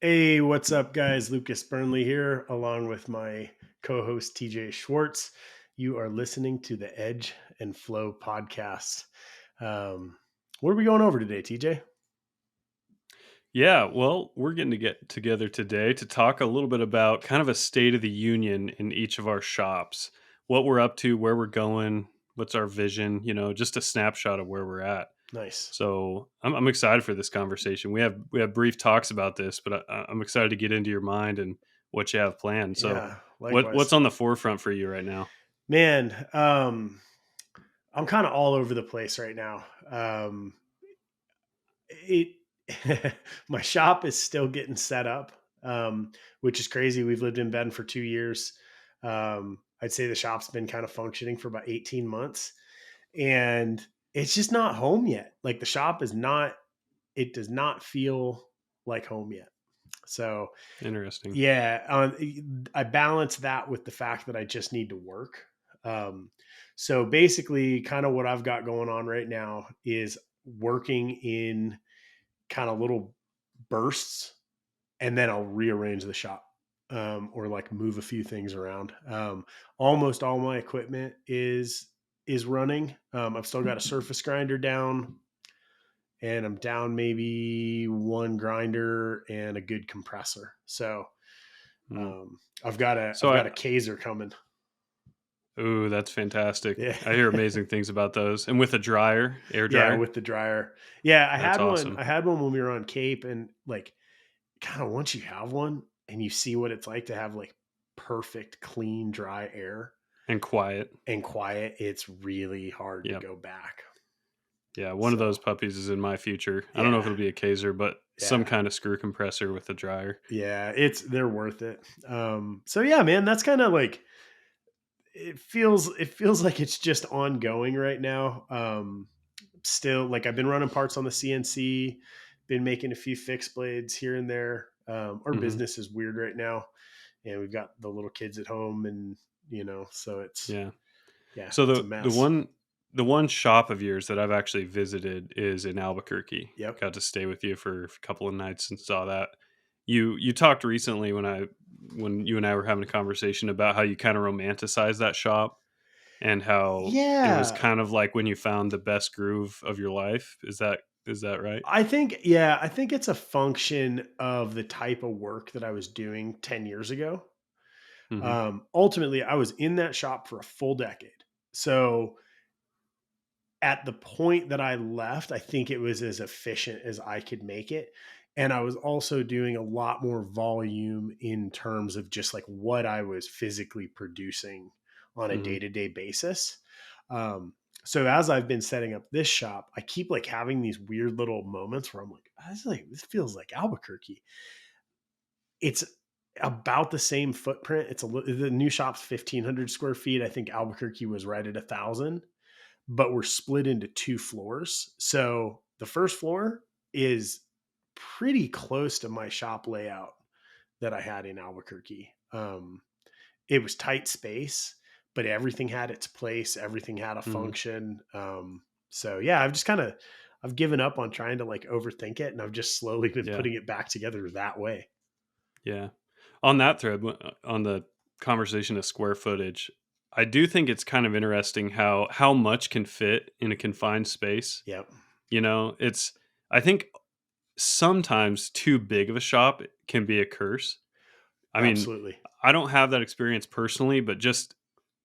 Hey, what's up, guys? Lucas Burnley here, along with my co host TJ Schwartz. You are listening to the Edge and Flow podcast. What are we going over today, TJ? Yeah, well, we're getting to get together today to talk a little bit about kind of a state of the union in each of our shops, what we're up to, where we're going, what's our vision, just a snapshot of where we're at. Nice. So I'm excited for this conversation. We have brief talks about this, but I'm excited to get into your mind and what you have planned. So Yeah, what's likewise. on the forefront for you right now? Man, I'm kind of all over the place right now. It My shop is still getting set up, which is crazy. We've lived in Bend for 2 years. I'd say the shop's been kind of functioning for about 18 months, and it's just not home yet. Like the shop is not, it does not feel like home yet. So Interesting. yeah, I balance that with the fact that I just need to work. Um, so basically, kind of what I've got going on right now is working in kind of little bursts, and then I'll rearrange the shop, or like move a few things around. Almost all my equipment is running. I've still got a surface grinder down, and I'm down maybe one grinder and a good compressor. So Mm. I've So got I a Kaiser coming. Ooh, that's fantastic. Yeah. I hear amazing things about those. And with a dryer, air Yeah, dryer, with the dryer. Yeah, I that's had one. awesome. I had one when we were on Cape, and like kind of once you have one and you see what it's like to have like perfect, clean, dry air And quiet. and quiet, it's really hard to Yep. go back. Yeah, one of So those puppies is in my future. I don't know if yeah, it'll be a Kaiser, but some yeah, kind of screw compressor with a dryer. yeah. They're worth it. So yeah, man, that's kind of like it feels like it's just ongoing right now. Still, like I've been running parts on the CNC, been making a few fixed blades here and there. Our Mhm. business is weird right now, and we've got the little kids at home, and so Yeah. yeah, So it's a the mess. one shop of yours that I've actually visited is in Albuquerque. Yep. Got to stay with you for a couple of nights and saw that. You talked recently when you and I were having a conversation about how you kind of romanticize that shop and how it was Yeah. kind of like when you found the best groove of your life. Is that right? I think it's a function of the type of work that I was doing 10 years ago. Mhm. Ultimately, I was in that shop for a full decade. So at the point that I left, I think it was as efficient as I could make it. And I was also doing a lot more volume in terms of just like what I was physically producing on a day Mhm. to day basis. Um, so as I've been setting up this shop, I keep like having these weird little moments where I'm like, this feels like Albuquerque. It's about the same footprint. The new shop's 1,500 square feet. I think Albuquerque was right at 1,000, but we're split into two floors. So the first floor is pretty close to my shop layout that I had in Albuquerque. It was tight space, but everything had its place. Everything had a Mhm. function. So yeah, I've given up on trying to like overthink it, and I've just slowly been Yeah. putting it back together that way. Yeah. On that thread, on the conversation of square footage, I do think it's kind of interesting how much can fit in a confined space. Yep, It's I think sometimes too big of a shop can be a curse. I mean, absolutely. I don't have that experience personally, but just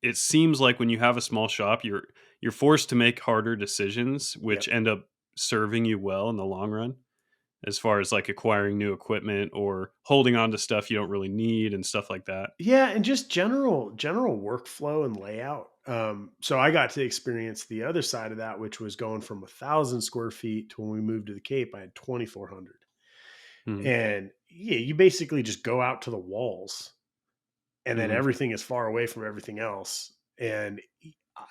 it seems like when you have a small shop, you're forced to make harder decisions, which Yep. end up serving you well in the long run, as far as like acquiring new equipment or holding on to stuff you don't really need and stuff like that. Yeah, and just general workflow and layout. So I got to experience the other side of that, which was going from 1,000 square feet to when we moved to the Cape, I had 2,400. Mhm. And yeah, you basically just go out to the walls, and then Mhm. everything is far away from everything else. And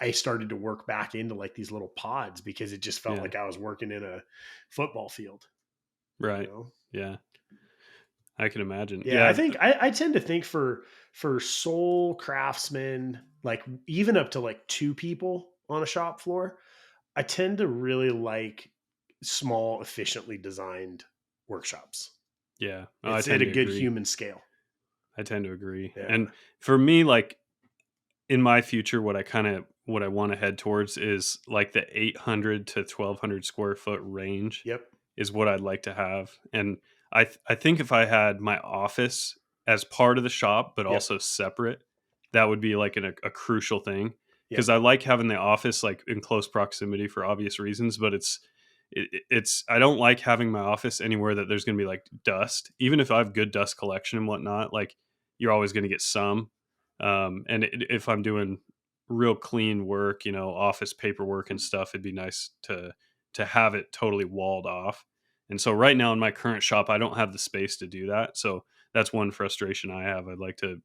I started to work back into like these little pods because it just felt Yeah. like I was working in a football field, you Right. know? Yeah. I can imagine. Yeah, I Yeah. think I tend to think for sole craftsmen, like even up to like two people on a shop floor, I tend to really like small, efficiently designed workshops. Yeah. Oh, I It's at tend a to good agree. human scale. I tend to agree. Yeah. And for me, like in my future, what I want to head towards is like the 800 to 1200 square foot range Yep. is what I'd like to have. And I think if I had my office as part of the shop, but Yep. also separate, that would be like a crucial thing. Yep. Because I like having the office like in close proximity for obvious reasons, but it's I don't like having my office anywhere that there's going to be like dust. Even if I have good dust collection and whatnot, like you're always going to get some. And if I'm doing real clean work, office paperwork and stuff, it'd be nice to have it totally walled off. And so right now in my current shop, I don't have the space to do that. So that's one frustration I have. I'd like to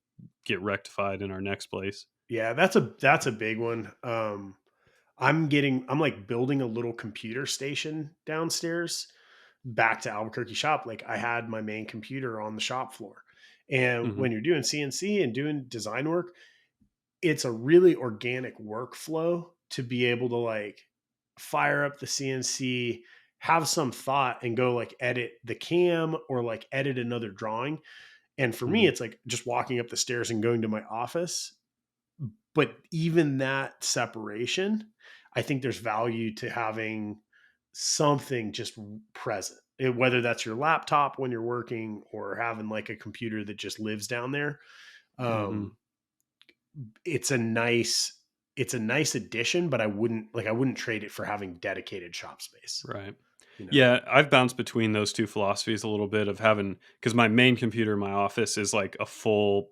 get rectified in our next place. Yeah, that's a big one. I'm like building a little computer station downstairs back to Albuquerque shop. Like I had my main computer on the shop floor. And Hmm. when you're doing CNC and doing design work, it's a really organic workflow to be able to like fire up the CNC, have some thought and go like edit the cam or like edit another drawing. And for me, Hmm. it's like just walking up the stairs and going to my office. But even that separation, I think there's value to having something just present. Whether that's your laptop when you're working or having like a computer that just lives down there. Hmm. Um, it's a nice it's a nice addition, but I wouldn't trade it for having dedicated shop space, Right. you know. Yeah, I've bounced between those two philosophies a little bit of having because my main computer in my office is like a full,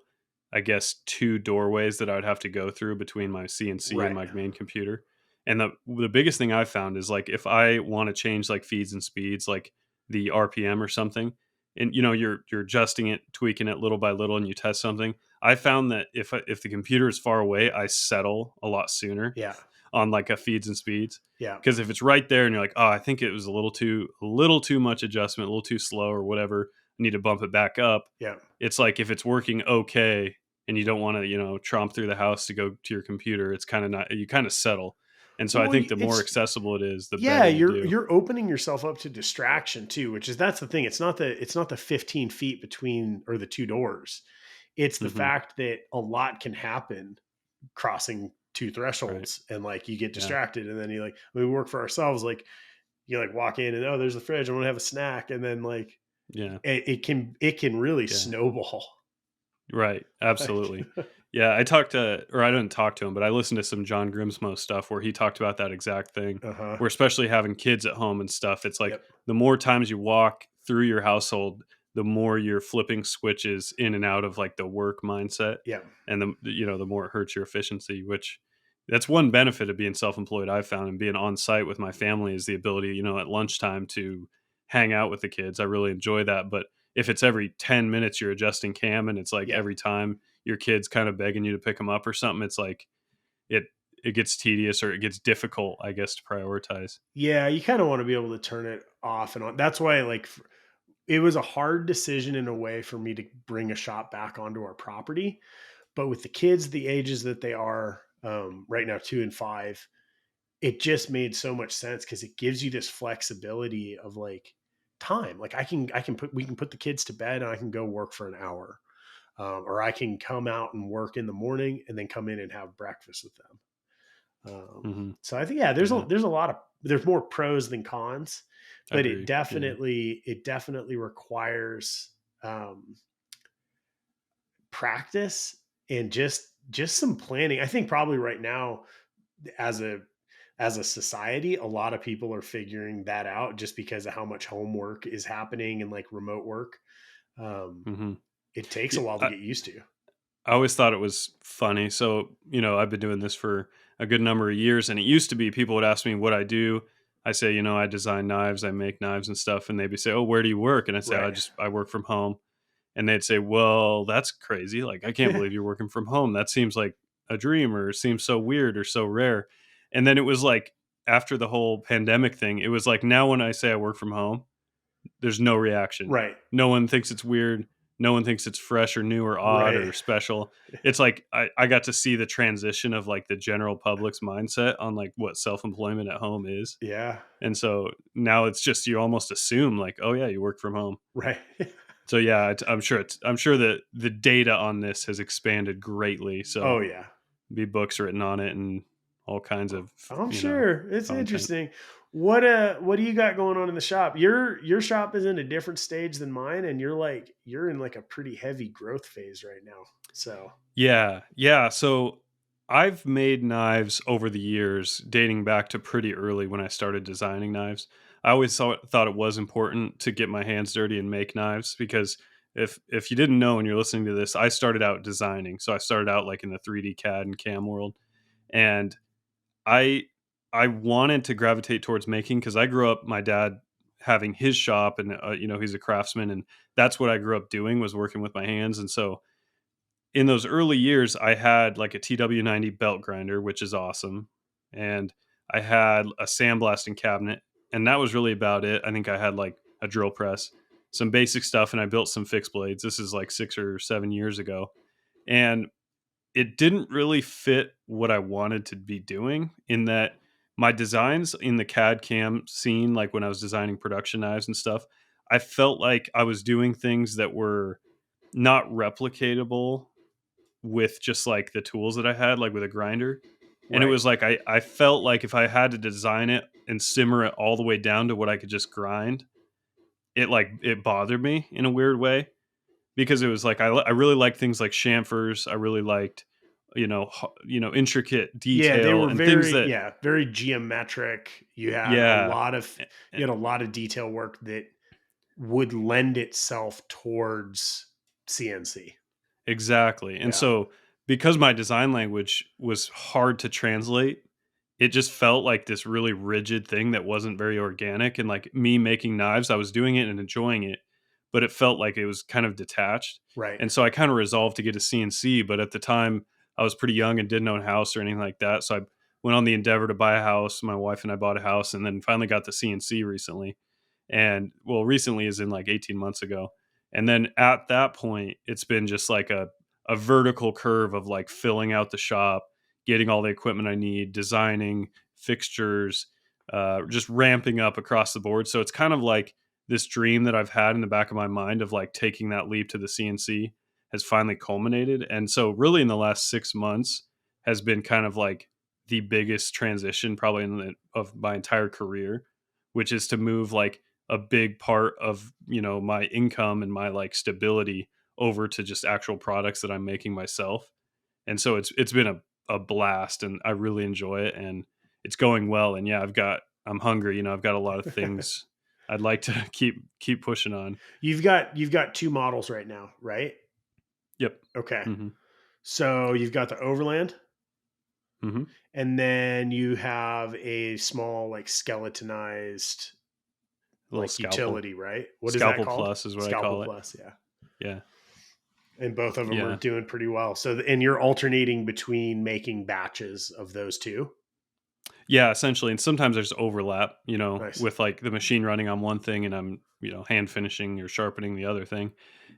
I guess, two doorways that I would have to go through between my CNC and Right. my main computer. And the biggest thing I've found is like if I want to change like feeds and speeds, like the RPM or something, and you're adjusting it, tweaking it little by little, and you test something. I found that if the computer is far away, I settle a lot sooner Yeah. on like a feeds and speeds. Yeah. Because if it's right there and you're like, oh, I think it was a little too much adjustment, a little too slow or whatever, I need to bump it back up. Yeah. It's like if it's working okay and you don't want to, tromp through the house to go to your computer, it's kind of not you kind of settle. And so I Well, think the more it's accessible it is, the yeah, better you do. you're opening yourself up to distraction too, which is that's the thing. It's not the 15 feet between or the two doors. It's the Hmm. fact that a lot can happen crossing two Right. thresholds and like you get Yeah. distracted and then you like when we work for ourselves, like you like walk in and oh, there's the fridge, I want to have a snack, and then like Yeah. it can really Yeah. snowball. Right, Like, absolutely. Yeah, I talked to or I didn't talk to him, but I listened to some John Grimsmo stuff where he talked about that exact thing, uh-huh. where especially having kids at home and stuff, it's like Yep. the more times you walk through your household, the more you're flipping switches in and out of like the work mindset Yep. and the more it hurts your efficiency, which that's one benefit of being self-employed I've found and being on site with my family is the ability, at lunchtime to hang out with the kids. I really enjoy that, but if it's every 10 minutes you're adjusting cam and it's like Yep. every time your kid's kind of begging you to pick them up or something, it's like it it gets tedious or it gets difficult, I guess, to prioritize. Yeah, you kind of want to be able to turn it off and on. That's why like it was a hard decision in a way for me to bring a shop back onto our property. But with the kids, the ages that they are right now, 2 and 5, it just made so much sense because it gives you this flexibility of like time. Like we can put the kids to bed and I can go work for an hour, or I can come out and work in the morning and then come in and have breakfast with them. Hmm. So I think yeah, Yeah, there's a lot of there's more pros than cons, I but agree. Yeah. it definitely requires um, practice and just some planning. I think probably right now as a society, a lot of people are figuring that out just because of how much homework is happening and like remote work. Um, Hmm. it takes Yeah, a while to get used to. I always thought it was funny. So, I've been doing this for a good number of years, and it used to be people would ask me what I do. I say, I design knives, I make knives and stuff, and they'd be say, "Oh, where do you work?" And I say, Right. I work from home." And they'd say, "Well, that's crazy. Like, I can't believe you're working from home. That seems like a dream or seems so weird or so rare." And then it was like after the whole pandemic thing, it was like now when I say I work from home, there's no reaction. Right. No one thinks it's weird. No one thinks it's fresh or new or odd Right. or special. It's like I got to see the transition of like the general public's mindset on like what self-employment at home is. Yeah. And so now it's just you almost assume like, oh yeah, you work from home. Right. So yeah, I'm sure that the data on this has expanded greatly. Oh So yeah. be books written on it and all kinds of, I'm you know, sure it's content. interesting. What do you got going on in the shop? Your shop is in a different stage than mine, and you're in like a pretty heavy growth phase right now. So Yeah, yeah. So I've made knives over the years, dating back to pretty early when I started designing knives. I always thought it was important to get my hands dirty and make knives because if you didn't know and you're listening to this, I started out designing. So I started out like in the 3D CAD and CAM world, and I I wanted to gravitate towards making because I grew up my dad having his shop and you know, he's a craftsman, and that's what I grew up doing was working with my hands. And so in those early years, I had like a TW90 belt grinder, which is awesome. And I had a sandblasting cabinet, and that was really about it. I think I had like a drill press, some basic stuff, and I built some fixed blades. This is like 6 or 7 years ago. And it didn't really fit what I wanted to be doing in that my designs in the CAD cam scene, like when I was designing production knives and stuff, I felt like I was doing things that were not replicatable with just like the tools that I had, like with a grinder. And it right. was like I felt like if I had to design it and simmer it all the way down to what I could just grind, it bothered me in a weird way because it was like I really liked things like chamfers. I really liked intricate Yeah, they detail were and things very that yeah, very geometric. yeah. e- You had a lot of detail work that would lend itself towards CNC. Exactly. And Yeah. so because my design language was hard to translate, it just felt like this really rigid thing that wasn't very organic. And like me making knives, I was doing it and enjoying it, but it felt like it was kind of detached. Right. And so I kind of resolved to get a CNC, but at the time I was pretty young and didn't own a house or anything like that. So I went on the endeavor to buy a house. My wife and I bought a house and then finally got the CNC recently. And well, recently is in like 18 months ago. And then at that point, it's been just like a vertical curve of like filling out the shop, getting all the equipment I need, designing fixtures, just ramping up across the board. So it's kind of like this dream that I've had in the back of my mind of like taking that leap to the CNC has finally culminated. And so really in the last 6 months has been kind of like the biggest transition probably of my entire career, which is to move like a big part of, my income and my like stability over to just actual products that I'm making myself. And so it's been a blast and I really enjoy it and it's going well. And yeah, I'm hungry, I've got a lot of things I'd like to keep pushing on. You've got two models right now, right? Yep. Okay. Hmm. So you've got the Overland, Hmm. and then you have a small, like skeletonized, A little like scalpel. utility, right? What is that Scalpel called? plus is what I Scalpel call it. Plus, yeah. Yeah. And both of them are Yeah. doing pretty well. So, and you're alternating between making batches of those two. Yeah, essentially, and sometimes there's overlap, Nice. with like the machine running on one thing and I'm, hand finishing or sharpening the other thing.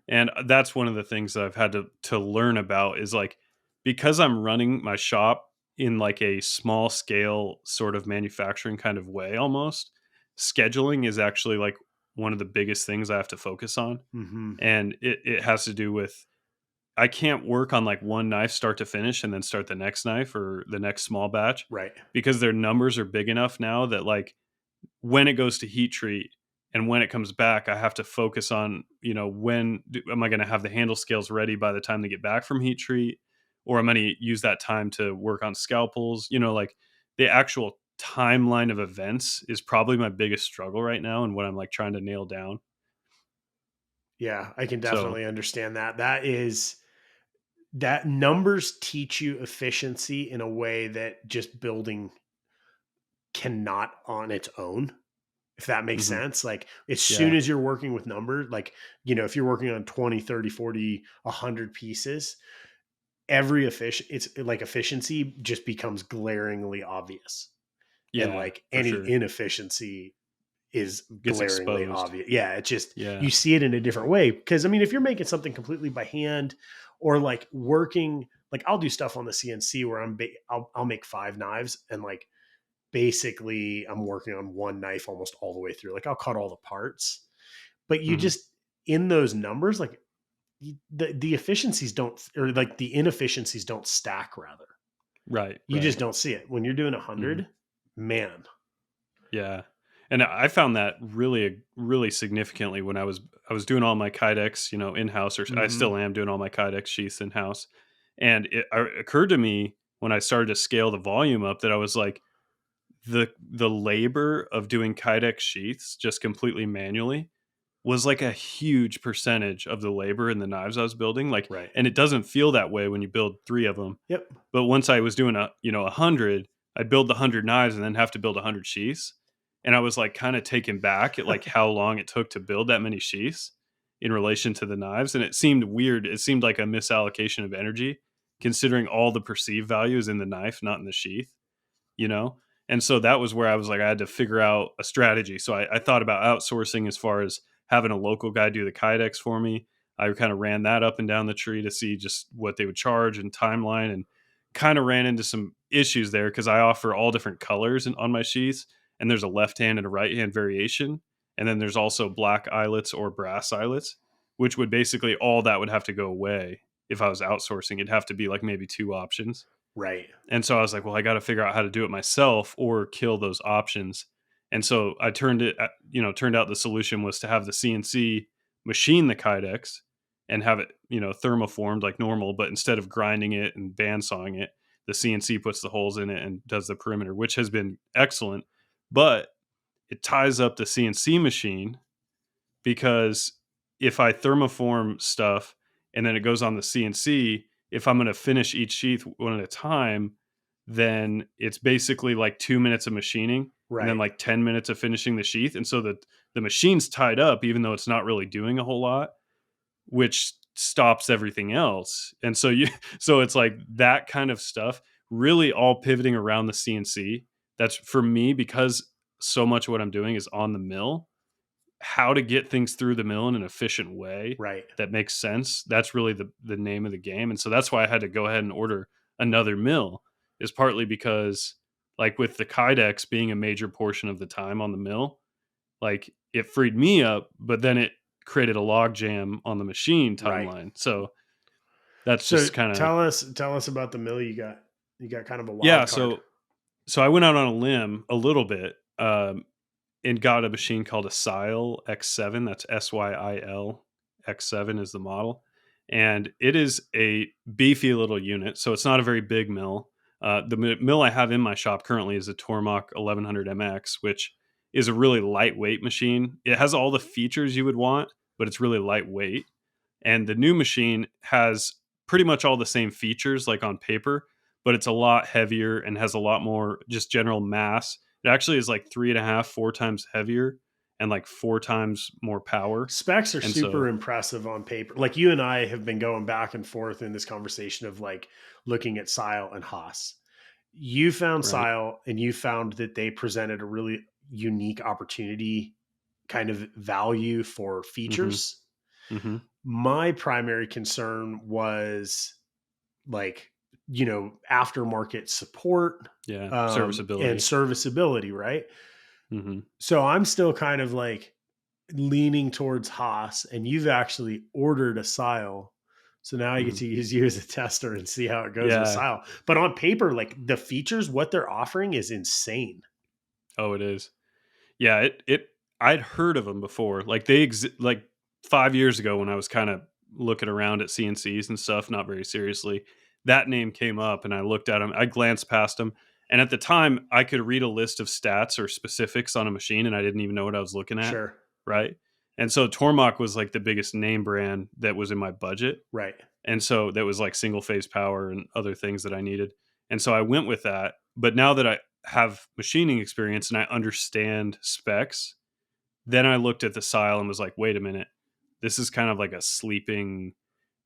And that's one of the things that I've had to learn about is like because I'm running my shop in like a small scale sort of manufacturing kind of way almost, scheduling is actually like one of the biggest things I have to focus on. Hmm. And it has to do with I can't work on like one knife start to finish and then start the next knife or the next small batch Right. because their numbers are big enough now that like when it goes to heat treat and when it comes back, I have to focus on, am I going to have the handle scales ready by the time they get back from heat treat? Or am I going to use that time to work on scalpels? Like the actual timeline of events is probably my biggest struggle right now and what I'm like trying to nail down. Yeah, I can So, definitely understand that. That numbers teach you efficiency in a way that just building cannot on its own, if that makes mhm, sense. Like as soon yeah, as you're working with numbers, like, if you're working on 20, 30, 40, 100 pieces, it's like efficiency just becomes glaringly obvious. And yeah, like for any sure. inefficiency is Gets glaringly exposed. obvious. Yeah, it just Yeah. you see it in a different way. Because I mean, if you're making something completely by hand, or like working, like I'll do stuff on the CNC where I'll make five knives, and like basically I'm working on one knife almost all the way through. Like I'll cut all the parts, but you Mhm. just in those numbers, like the efficiencies don't, or like the inefficiencies don't stack. Rather, Right, you right. just don't see it when you're doing Mhm. 100. Man, Yeah. And I found that really significantly when I was doing all my Kydex, in-house, or I hmm still am doing all my Kydex sheaths in-house. And it occurred to me when I started to scale the volume up that I was like, the labor of doing Kydex sheaths just completely manually was like a huge percentage of the labor in the knives I was building. Like, right. and it doesn't feel that way when you build 3 of them. Yep. But once I was doing 100, I'd build the 100 knives and then have to build 100 sheaths. And I was like kind of taken back at like how long it took to build that many sheaths in relation to the knives. And it seemed weird. It seemed like a misallocation of energy considering all the perceived values in the knife, not in the sheath, you know? And so that was where I was like, I had to figure out a strategy. So I thought about outsourcing as far as having a local guy do the Kydex for me. I kind of ran that up and down the tree to see just what they would charge and timeline, and kind of ran into some issues there because I offer all different colors on my sheaths, and there's a left hand and a right hand variation. And then there's also black eyelets or brass eyelets, which would basically all that would have to go away if I was outsourcing. It'd have to be like maybe two options. Right. And so I was like, well, I got to figure out how to do it myself or kill those options. And so I turned out the solution was to have the CNC machine the Kydex and have it, thermoformed like normal, but instead of grinding it and bandsawing it, the CNC puts the holes in it and does the perimeter, which has been excellent. But it ties up the CNC machine because if I thermoform stuff and then it goes on the CNC, if I'm going to finish each sheath one at a time, then it's basically like 2 minutes of machining and then Right. like 10 minutes of finishing the sheath. And so the machine's tied up, even though it's not really doing a whole lot, which stops everything else. And so so it's like that kind of stuff really all pivoting around the CNC. That's for me because so much of what I'm doing is on the mill. How to get things through the mill in an efficient way Right. that makes sense. That's really the name of the game. And so that's why I had to go ahead and order another mill, is partly because like with the Kydex being a major portion of the time on the mill, like it freed me up, but then it created a log jam on the machine Right. timeline. So that's So just kind of, tell us about the mill you got. You got kind of a yeah. wild card. So I went out on a limb a little bit. And got a machine called a Syil X7. That's SYIL X7 is the model. And it is a beefy little unit. So it's not a very big mill. The mill I have in my shop currently is a Tormach 1100 MX, which is a really lightweight machine. It has all the features you would want, but it's really lightweight. And the new machine has pretty much all the same features like on paper, but it's a lot heavier and has a lot more just general mass. It actually is like 3.5, 4 times heavier and like 4 times more power. Specs are And super so, impressive on paper. Like you and I have been going back and forth in this conversation of like looking at Sile and Haas. You found right. Sile and you found that they presented a really unique opportunity kind of value for Hmm. features. Hmm. My primary concern was like, aftermarket support Yeah. and Serviceability. serviceability, right? Hmm. So I'm still kind of like leaning towards Haas, and you've actually ordered a Sile. So now I get Hmm. to use you as a tester and see how it goes with Yeah. Sile. But on paper, like the features, what they're offering is insane. Oh, it is. Yeah. I'd heard of them before. Like like 5 years ago when I was kind of looking around at CNCs and stuff, not very seriously, that name came up and I looked at them. I glanced past them. And at the time, I could read a list of stats or specifics on a machine and I didn't even know what I was looking at. Sure. Right. And so Tormach was like the biggest name brand that was in my budget. Right. And so that was like single phase power and other things that I needed. And so I went with that. But now that I have machining experience and I understand specs, then I looked at the Sile and was like, wait a minute, this is kind of like a sleeping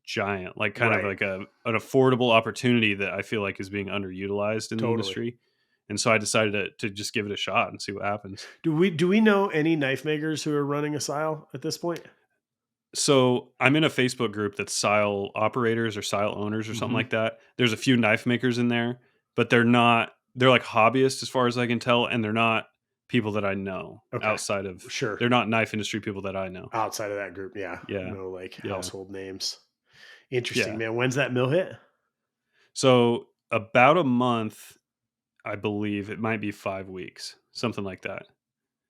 giant, like kind of Right. like an affordable opportunity that I feel like is being underutilized in the Totally. industry. And so I decided to just give it a shot and see what happens. Do we know any knife makers who are running a Sile at this point? So I'm in a Facebook group that's Sile operators or Sile owners or something Mm-hmm. like that. There's a few knife makers in there, but they're like hobbyists as far as I can tell. And they're not people that I know Okay. outside of Sure. they're not knife industry people that I know. Outside of that group, yeah. Yeah. No, like, Yeah. household names. Interesting, Yeah. man. When's that mill hit? So about a month, I believe it might be 5 weeks, something like that.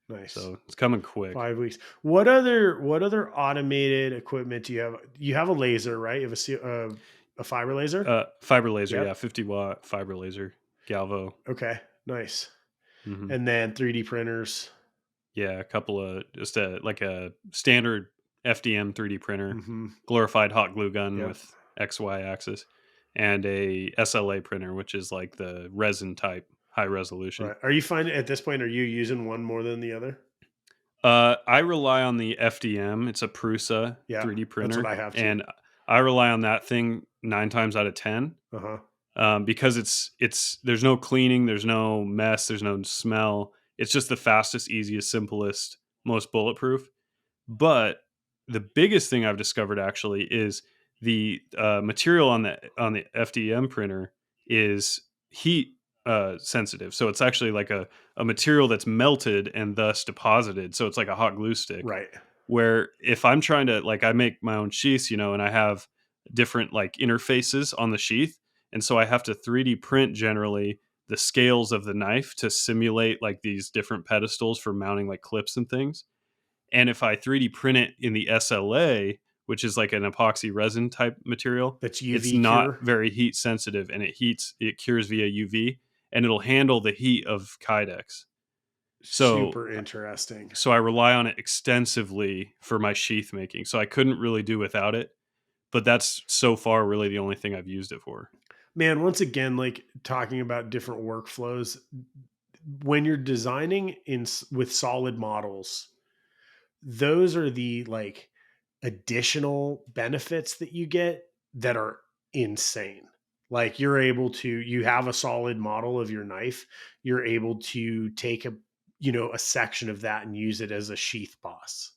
Nice. So it's coming quick. 5 weeks. What other automated equipment do you have? You have a laser, right? You have a fiber laser? Fiber laser, Yep. yeah, 50-watt fiber laser, Galvo. Okay. Nice. Mhm. And then 3D printers. Yeah, a couple of just a standard FDM 3D printer, Mhm. glorified hot glue gun Yep. with XY axis, and a SLA printer, which is like the resin type, high resolution. Right. Are you finding at this point, are you using one more than the other? I rely on the FDM. It's a Prusa Yeah. 3D That's what printer, I have too. and I rely on that thing 9 times out of 10, Uh-huh. because it's there's no cleaning, there's no mess, there's no smell. It's just the fastest, easiest, simplest, most bulletproof. But the biggest thing I've discovered actually is the material on the FDM printer is heat sensitive. So it's actually like a material that's melted and thus deposited. So it's like a hot glue stick. Right. Where if I'm trying to like I make my own sheaths, and I have different like interfaces on the sheath, and so I have to 3D print generally the scales of the knife to simulate like these different pedestals for mounting like clips and things. And if I 3D print it in the SLA, which is like an epoxy resin type material, That's it's UV not cure. very heat sensitive and it cures via UV and it'll handle the heat of Kydex. So Super interesting. so I rely on it extensively for my sheath making. So I couldn't really do without it, but that's so far really the only thing I've used it for. Man, once again, like talking about different workflows, when you're designing with solid models, those are the like additional benefits that you get that are insane. Like you have a solid model of your knife, you're able to take a section of that and use it as a sheath boss.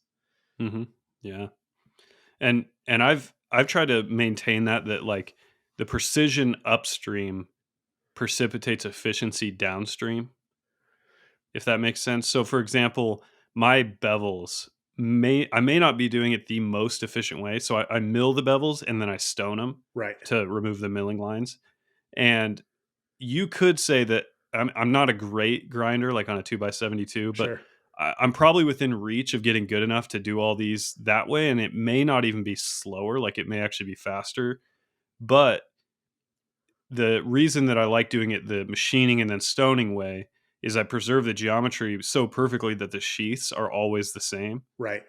Mhm. Yeah. And I've tried to maintain that like the precision upstream precipitates efficiency downstream, if that makes sense. So for example, my bevels I may not be doing it the most efficient way. So I mill the bevels and then I stone them Right. to remove the milling lines. And you could say that I'm not a great grinder like on a 2x72, but Sure. I'm probably within reach of getting good enough to do all these that way. And it may not even be slower, like it may actually be faster. But the reason that I like doing it the machining and then stoning way is I preserve the geometry so perfectly that the sheaths are always the same. Right.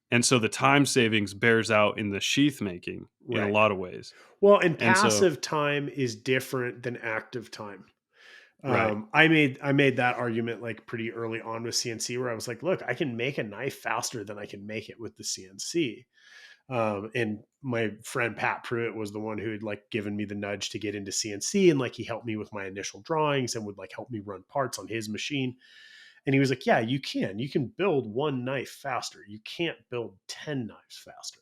And so the time savings bears out in the sheath making in a Right. lot of ways. Well, and And so, passive time is different than active time. right. I made that argument like pretty early on with CNC, where I was like, look, I can make a knife faster than I can make it with the CNC. And my friend Pat Pruitt was the one who had like given me the nudge to get into CNC, and like he helped me with my initial drawings and would like help me run parts on his machine. And he was like, yeah, you can build one knife faster. You can't build 10 knives faster.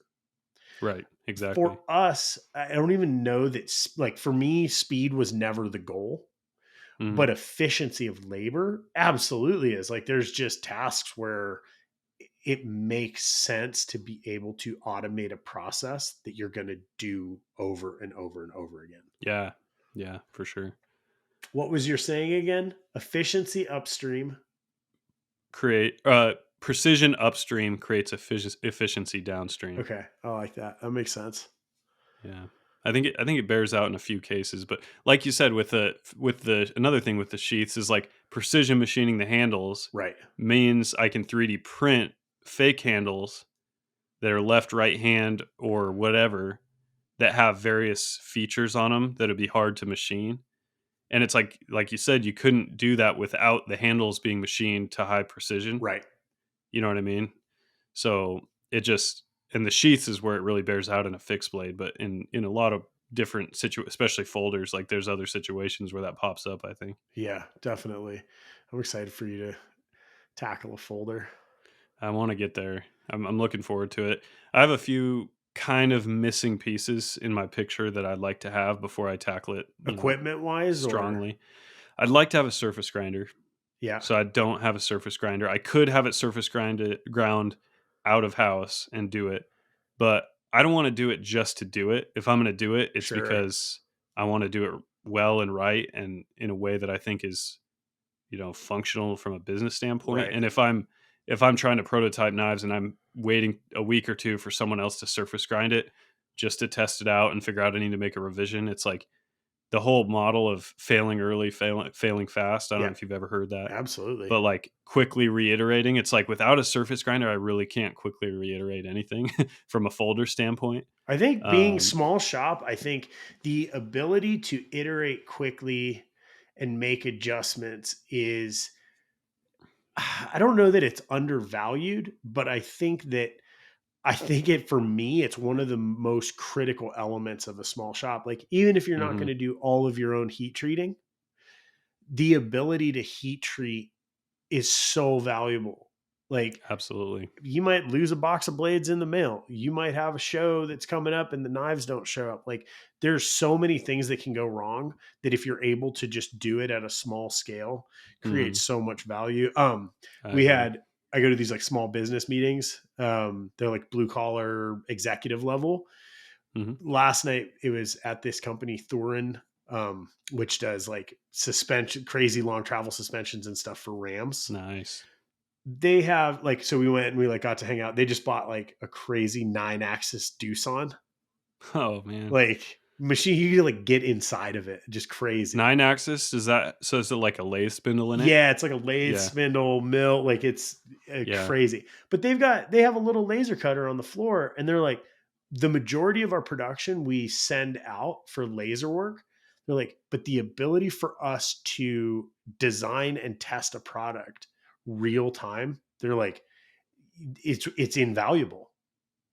Right. Exactly. For us, I don't even know that, like, for me, speed was never the goal, Mhm. but efficiency of labor absolutely is. Like, there's just tasks where it makes sense to be able to automate a process that you're going to do over and over and over again. Yeah. Yeah, for sure. What was your saying again? Efficiency upstream. Create precision upstream creates efficiency downstream. Okay, I like that. That makes sense. Yeah. I think it bears out in a few cases, but like you said with the another thing with the sheaths is like precision machining the handles Right. means I can 3D print fake handles that are left, right hand, or whatever that have various features on them that would be hard to machine. And it's like you said, you couldn't do that without the handles being machined to high precision. Right. You know what I mean? So it just and the sheaths is where it really bears out in a fixed blade, but in a lot of different especially folders, like there's other situations where that pops up, I think. Yeah, definitely. I'm excited for you to tackle a folder. I want to get there. I'm looking forward to it. I have a few kind of missing pieces in my picture that I'd like to have before I tackle it, Equipment wise, or strongly. I'd like to have a surface grinder. Yeah, So I don't have a surface grinder. I could have it ground out of house and do it, but I don't want to do it just to do it. If I'm going to do it, it's sure. because I want to do it well and right and in a way that I think is, functional from a business standpoint. Right. And if I'm trying to prototype knives and I'm waiting a week or two for someone else to surface grind it just to test it out and figure out I need to make a revision, it's like the whole model of failing early, failing fast. I don't know Yeah, if you've ever heard that, absolutely. but like quickly reiterating, it's like without a surface grinder, I really can't quickly reiterate anything from a folder standpoint. I think being Um, small shop, I think the ability to iterate quickly and make adjustments is, I don't know that it's undervalued, but I think it for me, it's one of the most critical elements of a small shop. Like, even if you're not going mhm, to do all of your own heat treating, the ability to heat treat is so valuable. Like, absolutely. you might lose a box of blades in the mail. You might have a show that's coming up and the knives don't show up. Like, there's so many things that can go wrong that if you're able to just do it at a small scale, Mhm, creates so much value. I We agree. had I go to these like small business meetings. They're like blue collar executive level. Mhm, Last night it was at this company, Thorin, which does like suspension, crazy long travel suspensions and stuff for Rams. nice. They have like, so we went and we like got to hang out. They just bought like a crazy 9-axis Doosan, Oh man, like machine. You can like get inside of it, just crazy. 9 axis is that? So is it like a lathe spindle in it? Yeah, it's like a lathe, Yeah, spindle, mill, like it's yeah. crazy. But they have a little laser cutter on the floor, and they're like, the majority of our production we send out for laser work. They're like, but the ability for us to design and test a product real time, they're like, it's invaluable.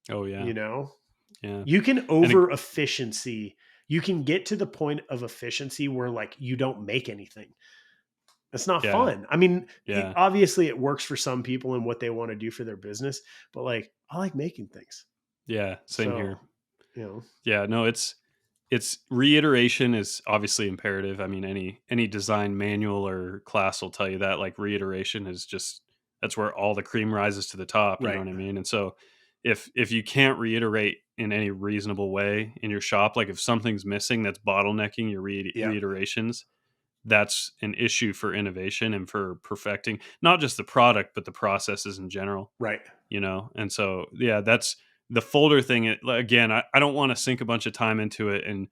Oh yeah, You know, yeah. you can And it, over efficiency. You can get to the point of efficiency where like you don't make anything. That's not yeah, fun. I mean, yeah, obviously it works for some people and what they want to do for their business, but like I like making things. yeah. Same So, here. you know, Yeah, no, it's reiteration is obviously imperative. I mean, any design manual or class will tell you that like reiteration is just that's where all the cream rises to the top, you know right. what I mean? And so if you can't reiterate in any reasonable way in your shop, like if something's missing that's bottlenecking your Yeah. reiterations, that's an issue for innovation and for perfecting not just the product but the processes in general, Right. and so yeah, that's the folder thing. Again, I don't want to sink a bunch of time into it and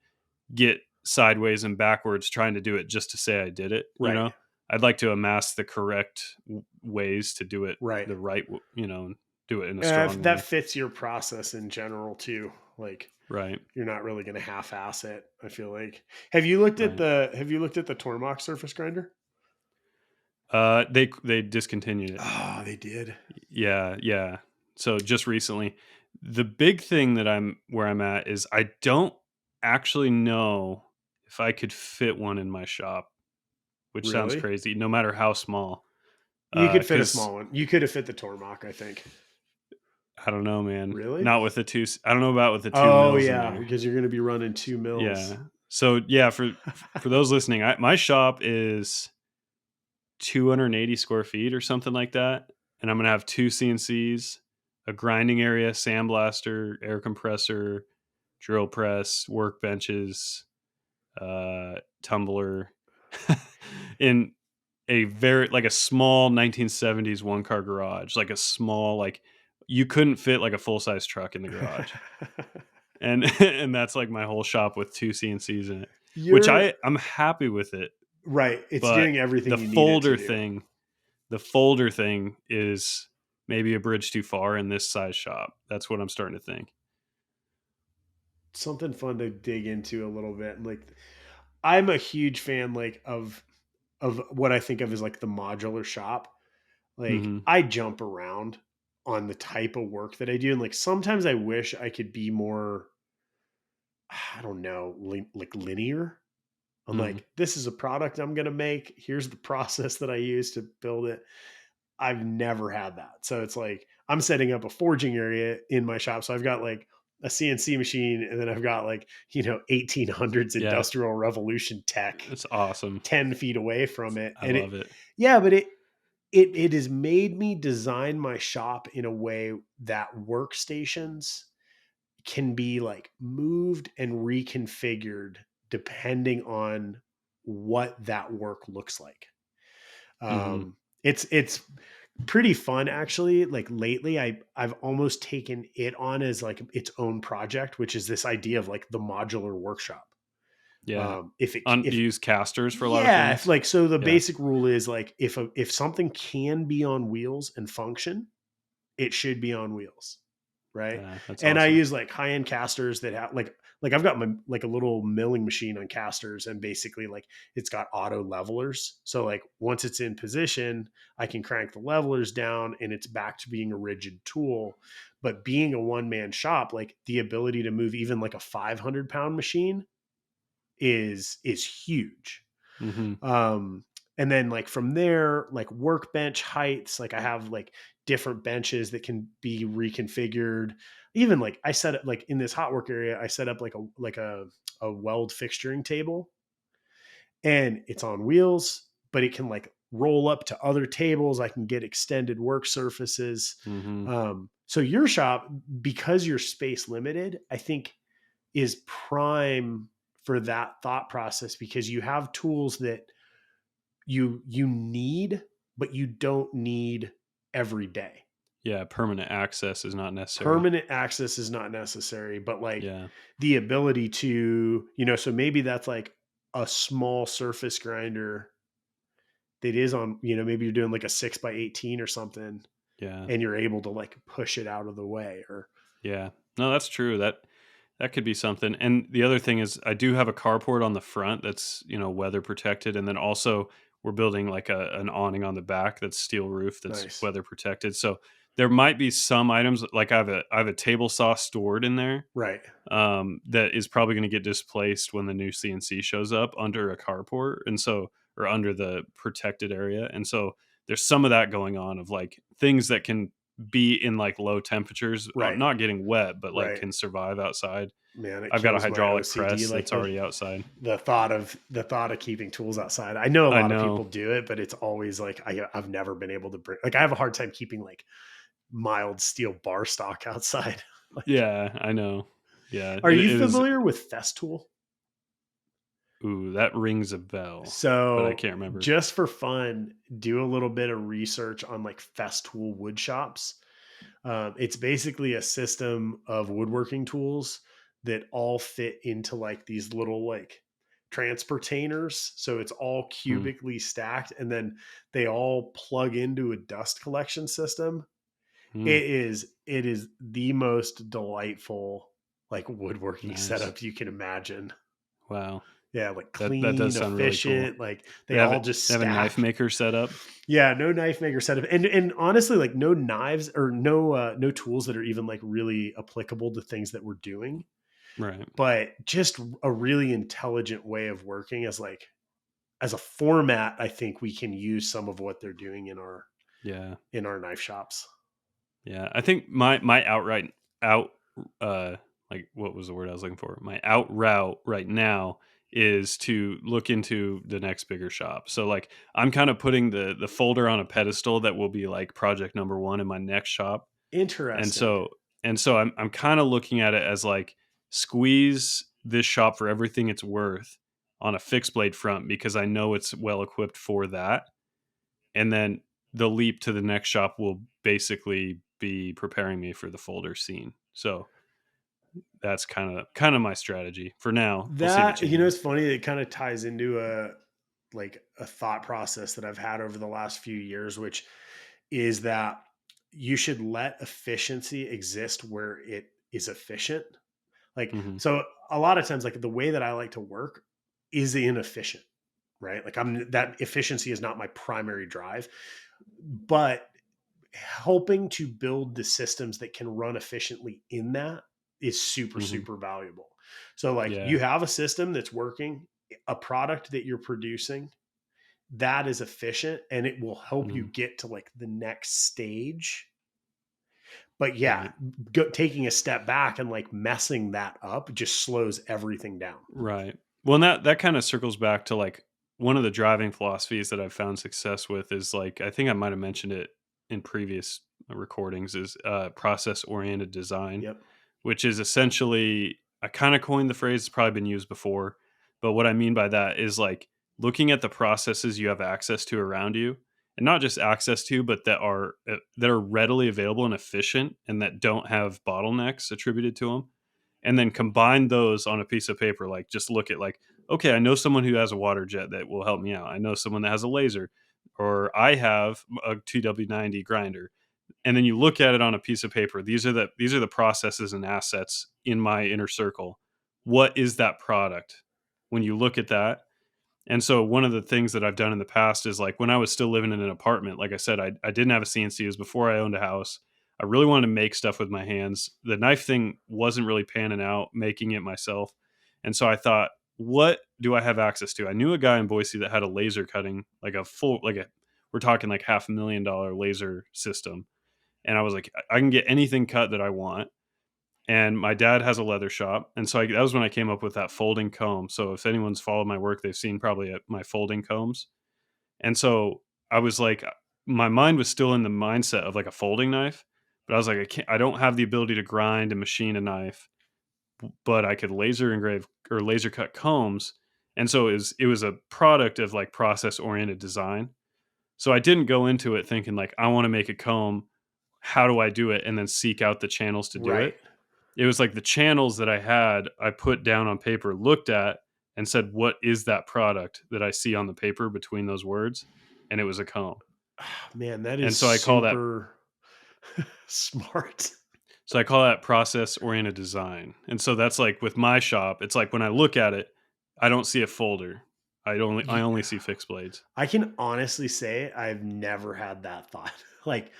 get sideways and backwards trying to do it just to say I did it. Right. I'd like to amass the correct ways to do it Right. the right and do it in a strong That way. fits your process in general too. Like, Right, you're not really going to half-ass it. I feel like. right. Have you looked at the Tormach surface grinder? They discontinued it. Oh, they did. Yeah, yeah. So just recently, the big thing that I'm where I'm at is I don't actually know if I could fit one in my shop, which sounds Really? crazy, no matter how small. You could fit a Because small one. You could have fit the Tormach, I think. I don't know, man. Really? Not with the two. I don't know about with the two Oh mills in yeah, there. because you're going to be running two mills. Yeah. So yeah, for those listening, my shop is 280 square feet or something like that, and I'm gonna have two CNCs, a grinding area, sandblaster, air compressor, drill press, workbenches, tumbler, in a very like a small 1970s one car garage, like a small like you couldn't fit like a full size truck in the garage, and and that's like my whole shop with two CNCs in it, which You're I'm happy with it, right. It's but doing everything the you need it to folder do. thing the folder thing is maybe a bridge too far in this size shop. That's what I'm starting to think. Something fun to dig into a little bit. And like, I'm a huge fan like of what I think of as like the modular shop. Like, Mhm. I jump around on the type of work that I do, and like sometimes I wish I could be more, I don't know, like linear. I'm Mhm. like, this is a product I'm going to make. Here's the process that I use to build it. I've never had that. So it's like I'm setting up a forging area in my shop. So I've got like a CNC machine, and then I've got like, 1800s Yeah, industrial revolution tech it's awesome. 10 feet away from it. I And love it. yeah, but it has made me design my shop in a way that workstations can be like moved and reconfigured depending on what that work looks like. Mhm. It's pretty fun actually. Like lately, I've almost taken it on as like its own project, which is this idea of like the modular workshop. Yeah. If it You if use casters for a lot of Yeah, if things? like so the Yeah. basic rule is like if something can be on wheels and function, it should be on wheels, right? Yeah, that's And I awesome. use like high end casters that have like I've got my like a little milling machine on casters, and basically like it's got auto levelers. So like once it's in position, I can crank the levelers down and it's back to being a rigid tool. But being a one man shop, like the ability to move even like a 500-pound machine is huge. Mhm. um and then like from there, like workbench heights, like I have like different benches that can be reconfigured. Even like I set up like in this hot work area, I set up like a weld fixturing table, and it's on wheels, but it can like roll up to other tables. I can get extended work surfaces. Mhm. So your shop, because you're space limited, I think is prime for that thought process, because you have tools that you need, but you don't need every day. Yeah, permanent access is not necessary. Permanent access is not necessary, but like Yeah. the ability to, so maybe that's like a small surface grinder that is on, maybe you're doing like a 6 by 18 or something, Yeah. and you're able to like push it out of the way. Or Yeah. No, that's true. That could be something. And the other thing is I do have a carport on the front that's, weather protected. And then also we're building like an awning on the back that's steel roof that's nice. weather protected. So there might be some items like I have a table saw stored in there Right. that is probably going to get displaced when the new CNC shows up under a carport. And so, or under the protected area. And so there's some of that going on of like things that can be in like low temperatures, Right. not getting wet, but like Right. can survive outside. Man, it I've got a kills my hydraulic OCD. press Like that's already outside. the thought of keeping tools outside. I know a I lot of people know. do it, but it's always like I've never been able to bring. Like I have a hard time keeping like mild steel bar stock outside. Like, Yeah, I know. Yeah, are you it is. familiar with Festool? Ooh, that rings a bell, but I So can't remember. just for fun, do a little bit of research on like Festool wood shops. It's basically a system of woodworking tools that all fit into like these little like transportainers. So it's all Hmm. cubically stacked, and then they all plug into a dust collection system. Hmm. It is the most delightful like woodworking Nice. setup you can imagine. Wow. Yeah, like That does clean, sound really cool. efficient. Like they all just They have a knife stack. maker set up? Yeah, no knife maker setup, and honestly, like no knives or no tools that are even like really applicable to things that we're doing, Right. but just a really intelligent way of working as a format. I think we can use some of what they're doing Yeah. in our knife shops. Yeah. I think my outright out like what was the word I was looking for? My out route right now is to look into the next bigger shop. So like I'm kind of putting the folder on a pedestal that will be like project number 1 in my next shop. And Interesting. so I'm kind of looking at it as like squeeze this shop for everything it's worth on a fixed blade front because I know it's well equipped for that. And then the leap to the next shop will basically be preparing me for the folder scene. So that's kind of my strategy for now. We'll see if it That it's changes. funny. It kind of ties into a thought process that I've had over the last few years, which is that you should let efficiency exist where it is efficient. Like, Hmm. so a lot of times, like the way that I like to work is inefficient, right? Like that efficiency is not my primary drive, but helping to build the systems that can run efficiently in that is super, Hmm. super valuable. So like Yeah. you have a system that's working, a product that you're producing that is efficient, and it will help you Hmm. get to like the next stage. But yeah, Right. taking a step back and like messing that up just slows everything down. Right. Well, and that kind of circles back to like one of the driving philosophies that I've found success with is like I think I might have mentioned it in previous recordings is process oriented design, Yep. which is essentially I kind of coined the phrase. It's probably been used before, but what I mean by that is like looking at the processes you have access to around you, and not just access to, but that are readily available and efficient, and that don't have bottlenecks attributed to them, and then combine those on a piece of paper. Like just look at like, okay, I know someone who has a water jet that will help me out. I know someone that has a laser, or I have a TW90 grinder. And then you look at it on a piece of paper. These are the processes and assets in my inner circle. What is that product? When you look at that, and so one of the things that I've done in the past is like when I was still living in an apartment, like I said, I didn't have a CNC. It was before I owned a house. I really wanted to make stuff with my hands. The knife thing wasn't really panning out, making it myself. And so I thought, what do I have access to? I knew a guy in Boise that had a laser cutting, like a full, we're talking like $500,000 laser system. And I was like, I can get anything cut that I want. And my dad has a leather shop, and so that was when I came up with that folding comb. So if anyone's followed my work, they've seen probably my folding combs. And so I was like, my mind was still in the mindset of like a folding knife, but I was like, I don't have the ability to grind and machine a knife, but I could laser engrave or laser cut combs. And so it was a product of like process oriented design. So I didn't go into it thinking like I want to make a comb. How do I do it? And then seek out the channels to do Right. it. It was like the channels that I had, I put down on paper, looked at, and said, "What is that product that I see on the paper between those words?" And it was a comb. Man, that is And so I call that super smart. so I call that process oriented design. And so that's like with my shop, it's like when I look at it, I don't see a folder. I only see fixed blades. I can honestly say I've never had that thought. Like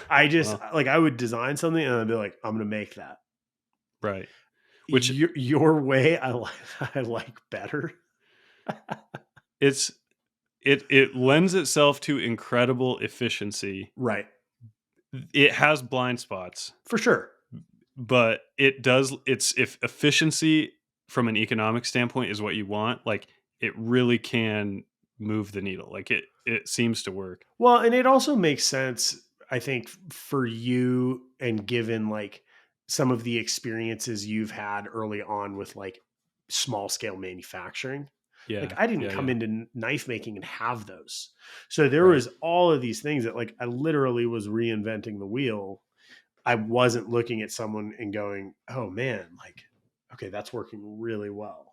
I just Well, like I would design something and I'd be like, I'm gonna make that. right. Which Your way I like I like better. it's it lends itself to incredible efficiency. Right. It has blind spots, For sure. but it's if efficiency from an economic standpoint is what you want, like it really can move the needle. Like it seems to work. Well, and it also makes sense, I think, for you and given like some of the experiences you've had early on with like small scale manufacturing. Like Yeah. I didn't Yeah, come yeah. into knife making and have those. So there Right. was all of these things that like I literally was reinventing the wheel. I wasn't looking at someone and going, "Oh man, like okay, that's working really well."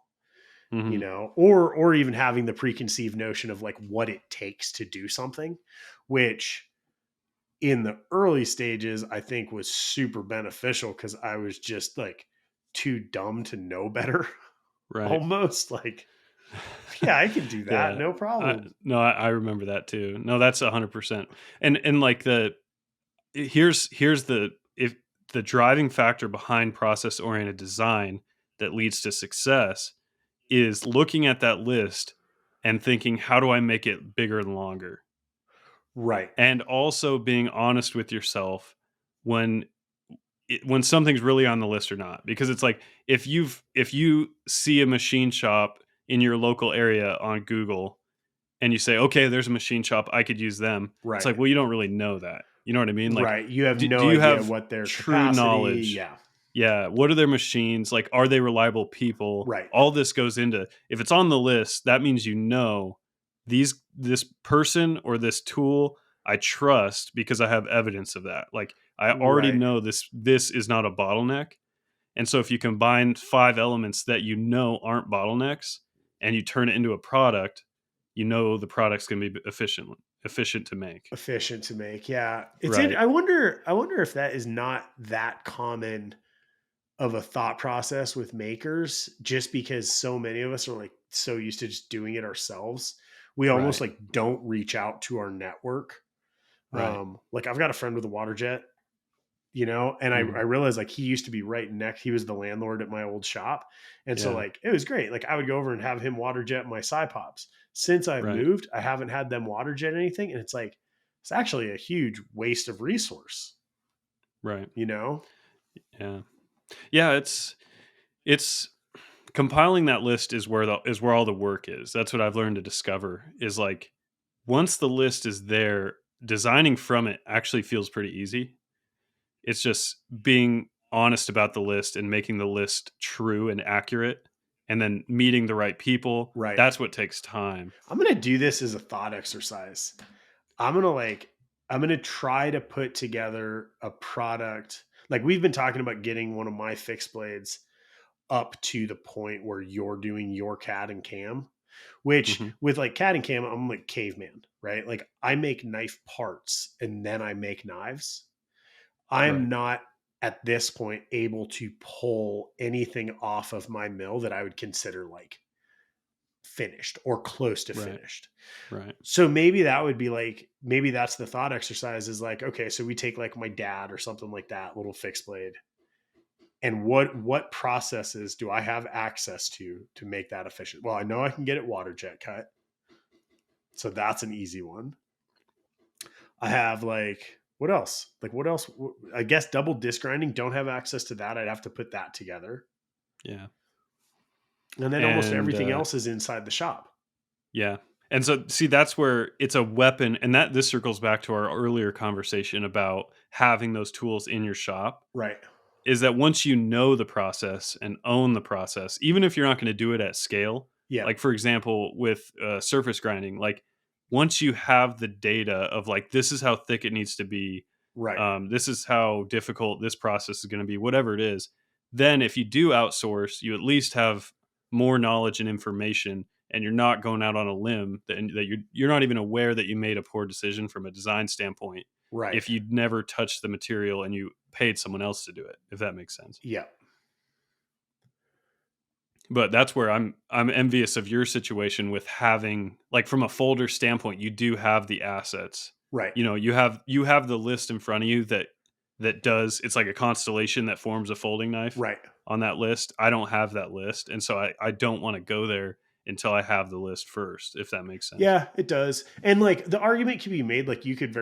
Mhm. Or even having the preconceived notion of like what it takes to do something, which in the early stages I think was super beneficial because I was just like too dumb to know better. Right. Almost like, yeah, I can do that, Yeah. no problem. No, I remember that too. No, that's 100%. And like here's the if the driving factor behind process oriented design that leads to success is looking at that list and thinking, how do I make it bigger and longer? Right. And also being honest with yourself when when something's really on the list or not, because it's like if you see a machine shop in your local area on Google and you say, okay, there's a machine shop, I could use them. It's Right. like, well, you don't really know that. You know what I mean? Like, Right. You have do no you idea have what their true capacity. knowledge? Yeah. Yeah. What are their machines? Like, are they reliable people? Right. All this goes into if it's on the list, that means this person or this tool I trust because I have evidence of that. Like I already Right. know this is not a bottleneck. And so if you combine five elements that you know aren't bottlenecks and you turn it into a product, you know the product's going to be efficient to make. Efficient to make. Yeah. It's in Right. I wonder if that is not that common of a thought process with makers just because so many of us are like so used to just doing it ourselves. We almost Right. like don't reach out to our network. Right. Like I've got a friend with a water jet, and I Mhm. realized like he used to be right next. He was the landlord at my old shop. And so Yeah. like it was great. Like I would go over and have him water jet my Cypops. Since I've Right. moved, I haven't had them water jet anything. And it's like, it's actually a huge waste of resource. Right. you know? Yeah. Yeah, it's compiling that list is where all the work is. That's what I've learned to discover is like once the list is there, designing from it actually feels pretty easy. It's just being honest about the list and making the list true and accurate and then meeting the right people. Right. That's what takes time. I'm gonna do this as a thought exercise. I'm gonna like I'm gonna try to put together a product. Like we've been talking about getting one of my fixed blades up to the point where you're doing your CAD and cam, which Mhm. with like CAD and cam, I'm like caveman, right? Like I make knife parts and then I make knives. I'm Right. not at this point able to pull anything off of my mill that I would consider like finished or close to Right. finished. Right. So maybe that would be like, maybe that's the thought exercise is like, okay, so we take like my dad or something like that, little fixed blade. And what processes do I have access to make that efficient? Well, I know I can get it water jet cut. So that's an easy one. I have like what else? Like what else? I guess double disc grinding. Don't have access to that. I'd have to put that together. Yeah. And then almost And everything else is inside the shop. yeah. And so see that's where it's a weapon and that this circles back to our earlier conversation about having those tools in your shop Right. is that once you know the process and own the process, even if you're not going to do it at scale, Yeah. like for example, with surface grinding, like once you have the data of like, this is how thick it needs to be, Right. this is how difficult this process is going to be, whatever it is, then if you do outsource, you at least have more knowledge and information and you're not going out on a limb that you're not even aware that you made a poor decision from a design standpoint Right. if you'd never touched the material and you paid someone else to do it, if that makes sense. Yeah. But that's where I'm envious of your situation with having like from a folder standpoint, you do have the assets. Right. You know, you have the list in front of you that does it's like a constellation that forms a folding knife Right. on that list. I don't have that list. And so I don't want to go there until I have the list first, if that makes sense. Yeah, it does. And like the argument can be made like you could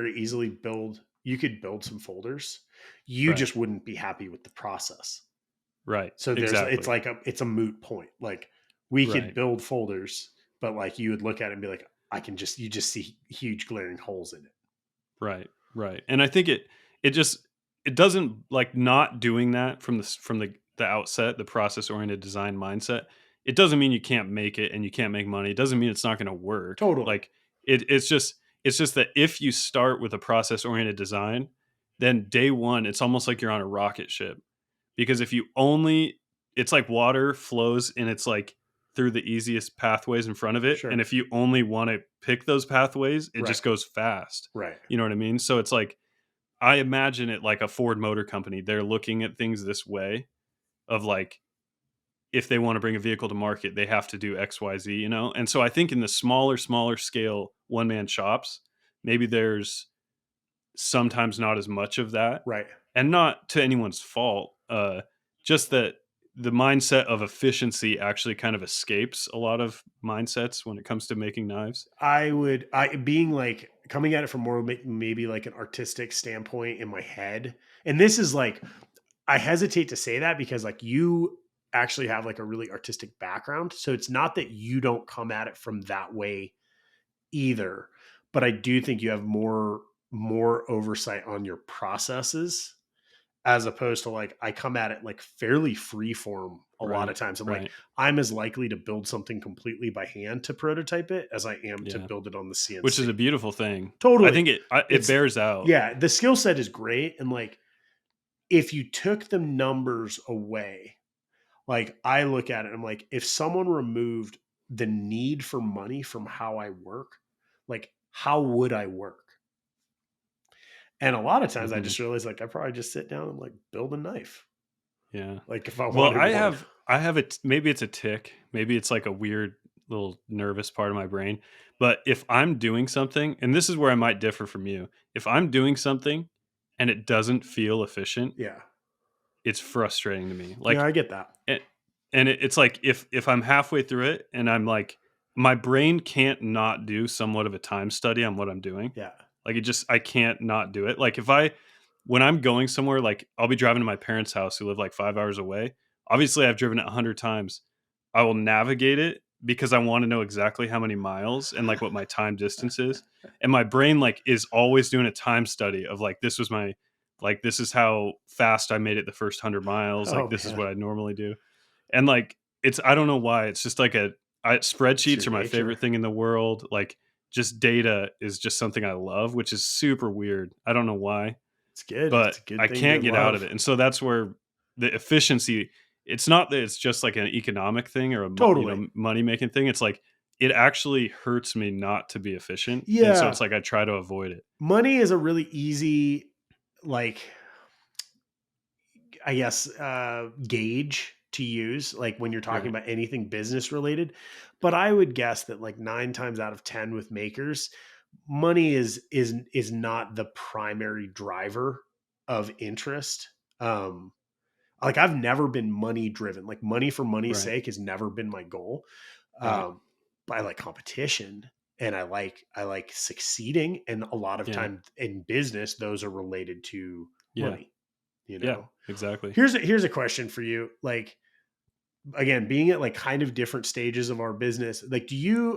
build some folders. You Right. just wouldn't be happy with the process. Right. So it's Exactly. like it's a moot point. Like we could Right. build folders, but like you would look at it and be like, you just see huge glaring holes in it. Right, right, and I think it just it doesn't like not doing that from the outset, the process oriented design mindset. It doesn't mean you can't make it and you can't make money. It doesn't mean it's not going to work. Totally. Like it's just that if you start with a process oriented design, then day one it's almost like you're on a rocket ship because if you only it's like water flows and it's like through the easiest pathways in front of it and Sure. if you only want to pick those pathways it Right. just goes fast, Right. you know what I mean? So it's like I imagine it like a Ford Motor Company, they're looking at things this way of like if they want to bring a vehicle to market they have to do XYZ, you know? And so I think in the smaller scale one man shops maybe there's sometimes not as much of that, Right. and not to anyone's fault, just that the mindset of efficiency actually kind of escapes a lot of mindsets when it comes to making knives. I being like coming at it from more maybe like an artistic standpoint in my head. And this is like I hesitate to say that because like you actually have like a really artistic background. So it's not that you don't come at it from that way either, but I do think you have more oversight on your processes as opposed to like I come at it like fairly free form a lot Right, of times. I'm like right, I'm as likely to build something completely by hand to prototype it as I am to yeah, build it on the which is CNC. a beautiful thing. I Totally. think it It's bears out. yeah, the skill set is great and like if you took the numbers away, like I look at it, I'm like, if someone removed the need for money from how I work, like how would I work? And a lot of times I Mhm, just realize like I probably just sit down and like build a knife. yeah. Like if I Well, wanted I one. have I have it. Maybe it's a tick. Maybe it's like a weird little nervous part of my brain. But if I'm doing something, and this is where I might differ from you, if I'm doing something and it doesn't feel efficient, Yeah. it's frustrating to me. Yeah, Like, I get that. and, it's like if I'm halfway through it and I'm like, my brain can't not do somewhat of a time study on what I'm doing. Yeah. Like it just I can't not do it. Like if I when I'm going somewhere, like I'll be driving to my parents' house who live like 5 hours away. Obviously, I've driven it 100 times. I will navigate it because I want to know exactly how many miles and like what my time distance is. And my brain like is always doing a time study of like this is how fast I made it the first 100 miles. Like Oh this is man, what I normally do. And like I don't know why. It's just like it's your spreadsheets are my nature. favorite thing in the world. Like just data is just something I love, which is super weird. I don't know why, It's good. It's but a good I thing to can't get out of love. it. And so that's where the efficiency, it's not that it's just like an economic thing or Totally. money making thing. It's like it actually hurts me not to be efficient. And so Yeah. it's like I try to avoid it. Money is a really easy, like, I guess, gauge to use, like when you're talking Right. about anything business related. But I would guess that like 9 times out of 10 with makers, money is not the primary driver of interest. Um, like I've never been money driven. Like money for money's Right. sake has never been my goal. Right. Um, but I like competition and I like succeeding. And a lot of Yeah. time in business, those are related to Yeah. money, you Yeah. know. Exactly. Here's a question for you. Like again, being at like kind of different stages of our business, like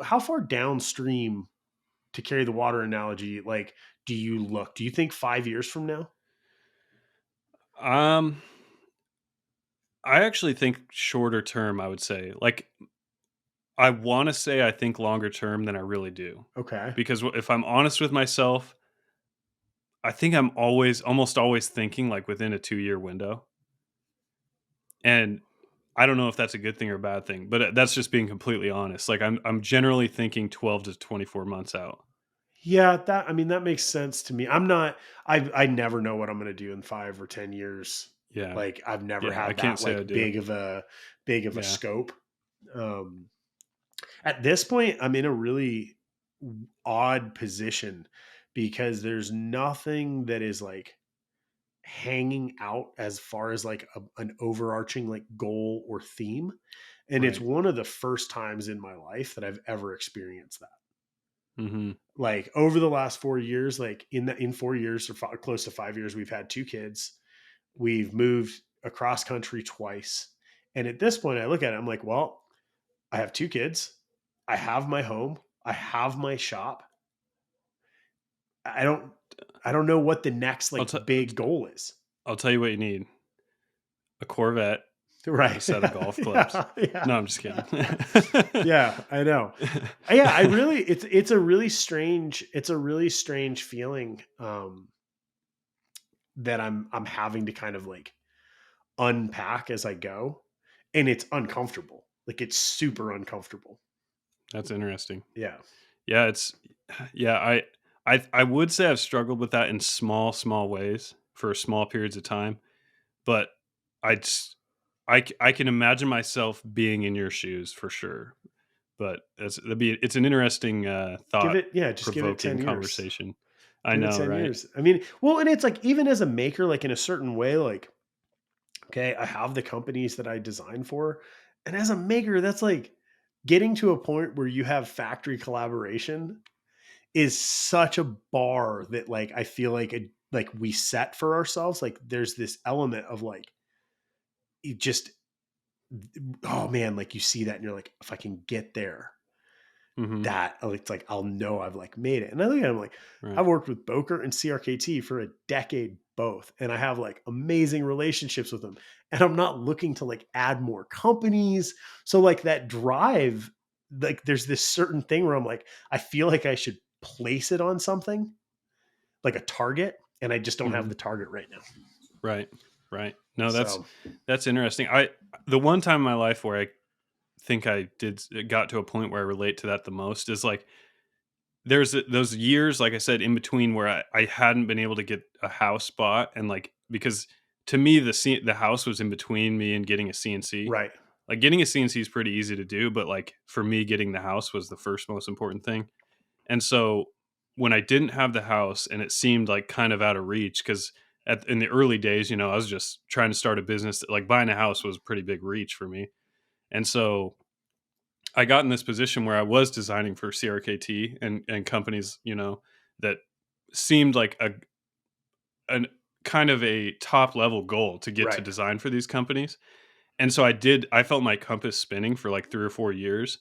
how far downstream, to carry the water analogy, like do you look? Do you think 5 years from now? Um, I actually think shorter term, I would say. Like I want to say I think longer term than I really do. Okay. Because if I'm honest with myself, I think I'm almost always thinking like within a 2-year window. And I don't know if that's a good thing or a bad thing, but that's just being completely honest. Like I'm generally thinking 12 to 24 months out. Yeah, that I mean that makes sense to me. I'm not I never know what I'm going to do in 5 or 10 years. Yeah. Like I've never Yeah, I had can't that say I like do. big of a Yeah. scope. Um at this point I'm in a really odd position because there's nothing that is like hanging out as far as like an overarching like goal or theme, and it's Right. one of the first times in my life that I've ever experienced that. Mhm. Like over the last 4 years, like in 4 years or close to 5 years, we've had two kids. We've moved across country twice. And at this point, I look at it, I'm like, well, I have two kids. I have my home. I have my shop. I don't, I don't know what the next I'll like t- big goal is. I'll tell you what you need. A Corvette and a Right. set of golf clubs. Yeah. Yeah. No, I'm just kidding. Yeah. I know. Yeah. I really, it's a really strange feeling. That I'm having to kind of like unpack as I go, and it's uncomfortable. Like it's super uncomfortable. That's interesting. Yeah. Yeah, yeah, I would say I've struggled with that in small ways for small periods of time, but I'd s I can imagine myself being in your shoes for sure, but it's an interesting, Just give it thought-provoking 10 years. conversation. I Give it know, 10 right? years. I mean, well, and it's like even as a maker, like in a certain way, like, okay, I have the companies that I design for. And as a maker, that's like getting to a point where you have factory collaboration is such a bar that like I feel like we set for ourselves. Like there's this element of like it just, oh man, like you see that and you're like, if I can get there, Mhm. that it's like I'll know I've like made it. And I look at it, I'm like, Right. I've worked with Boker and CRKT for a decade both, and I have like amazing relationships with them. And I'm not looking to like add more companies. So like that drive, like there's this certain thing where I'm like, I feel like I should place it on something like a target, and I just don't have Mhm. the target right now. Right. Right. No, So that's interesting. The one time in my life where I think I did got to a point where I relate to that the most is like those years, like I said, in between where I hadn't been able to get a house bought, and like because to me the house was in between me and getting a CNC. right. Like getting a CNC is pretty easy to do, but like for me, getting the house was the first most important thing. And so when I didn't have the house and it seemed like kind of out of reach, because in the early days, I was just trying to start a business. Like buying a house was a pretty big reach for me, and so I got in this position where I was designing for CRKT and companies, that seemed like a an kind of a top level goal to get to Right. design for these companies. And so I felt my compass spinning for like 3 or 4 years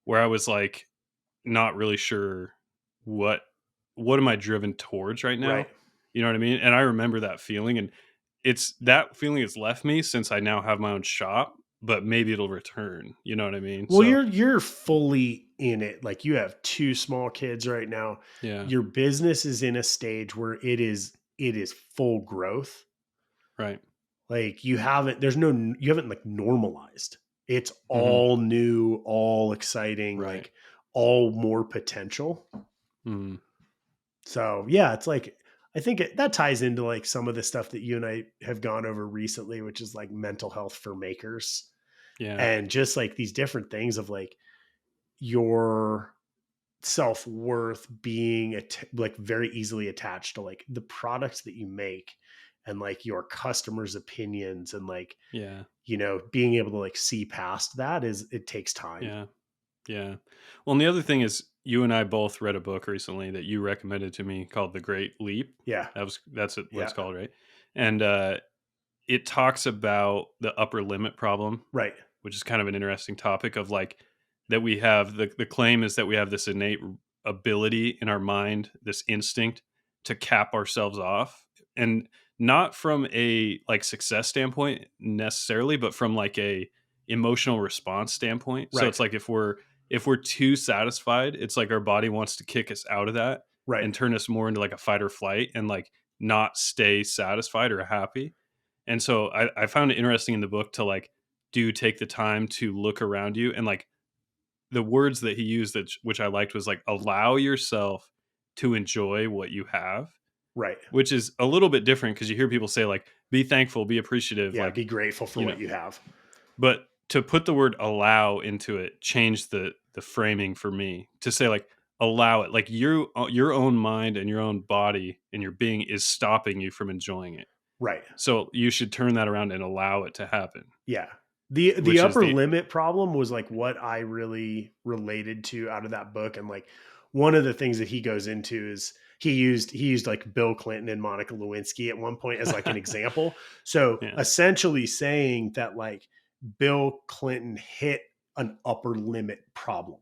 where I was like not really sure what what am I driven towards right Right. now? You know what I mean? And I remember that feeling, and it's that feeling has left me since I now have my own shop, but maybe it'll return. You know what I mean? Well, So, you're fully in it. Like you have 2 small kids right now. yeah, Your business is in a stage where it is full growth. right. Like you haven't there's no you haven't like normalized. It's Mhm. all new, all exciting, Right. like all more potential. Mhm. So, yeah, it's like I think that ties into like some of the stuff that you and I have gone over recently, which is like mental health for makers Yeah. and just like these different things of like your self-worth being like very easily attached to like the products that you make and like your customers' opinions and like, Yeah. being able to like see past that is it takes time. Yeah. Yeah. Well, and the other thing is you and I both read a book recently that you recommended to me called The Great Leap. Yeah. That's what Yeah. it's called, right? And it talks about the upper limit problem, Right. which is kind of an interesting topic of like that we have the claim is that we have this innate ability in our mind, this instinct to cap ourselves off, and not from a like success standpoint necessarily, but from like a emotional response standpoint. So Right. it's like if we're too satisfied, it's like our body wants to kick us out of that Right. and turn us more into like a fight or flight and like not stay satisfied or happy. And so I found it interesting in the book to like do take the time to look around you and like the words that he used that which I liked was like allow yourself to enjoy what you have, Right. which is a little bit different because you hear people say like be thankful, be appreciative, Yeah, like be grateful for you know, what you have. but to put the word allow into it changed the framing for me to say like allow it like your own mind and your own body and your being is stopping you from enjoying it. Right. So you should turn that around and allow it to happen, Yeah. The which is upper the limit problem was like what I really related to out of that book. And like one of the things that he goes into is he used like Bill Clinton and Monica Lewinsky at one point as like an example. So yeah, essentially saying that like Bill Clinton hit an upper limit problem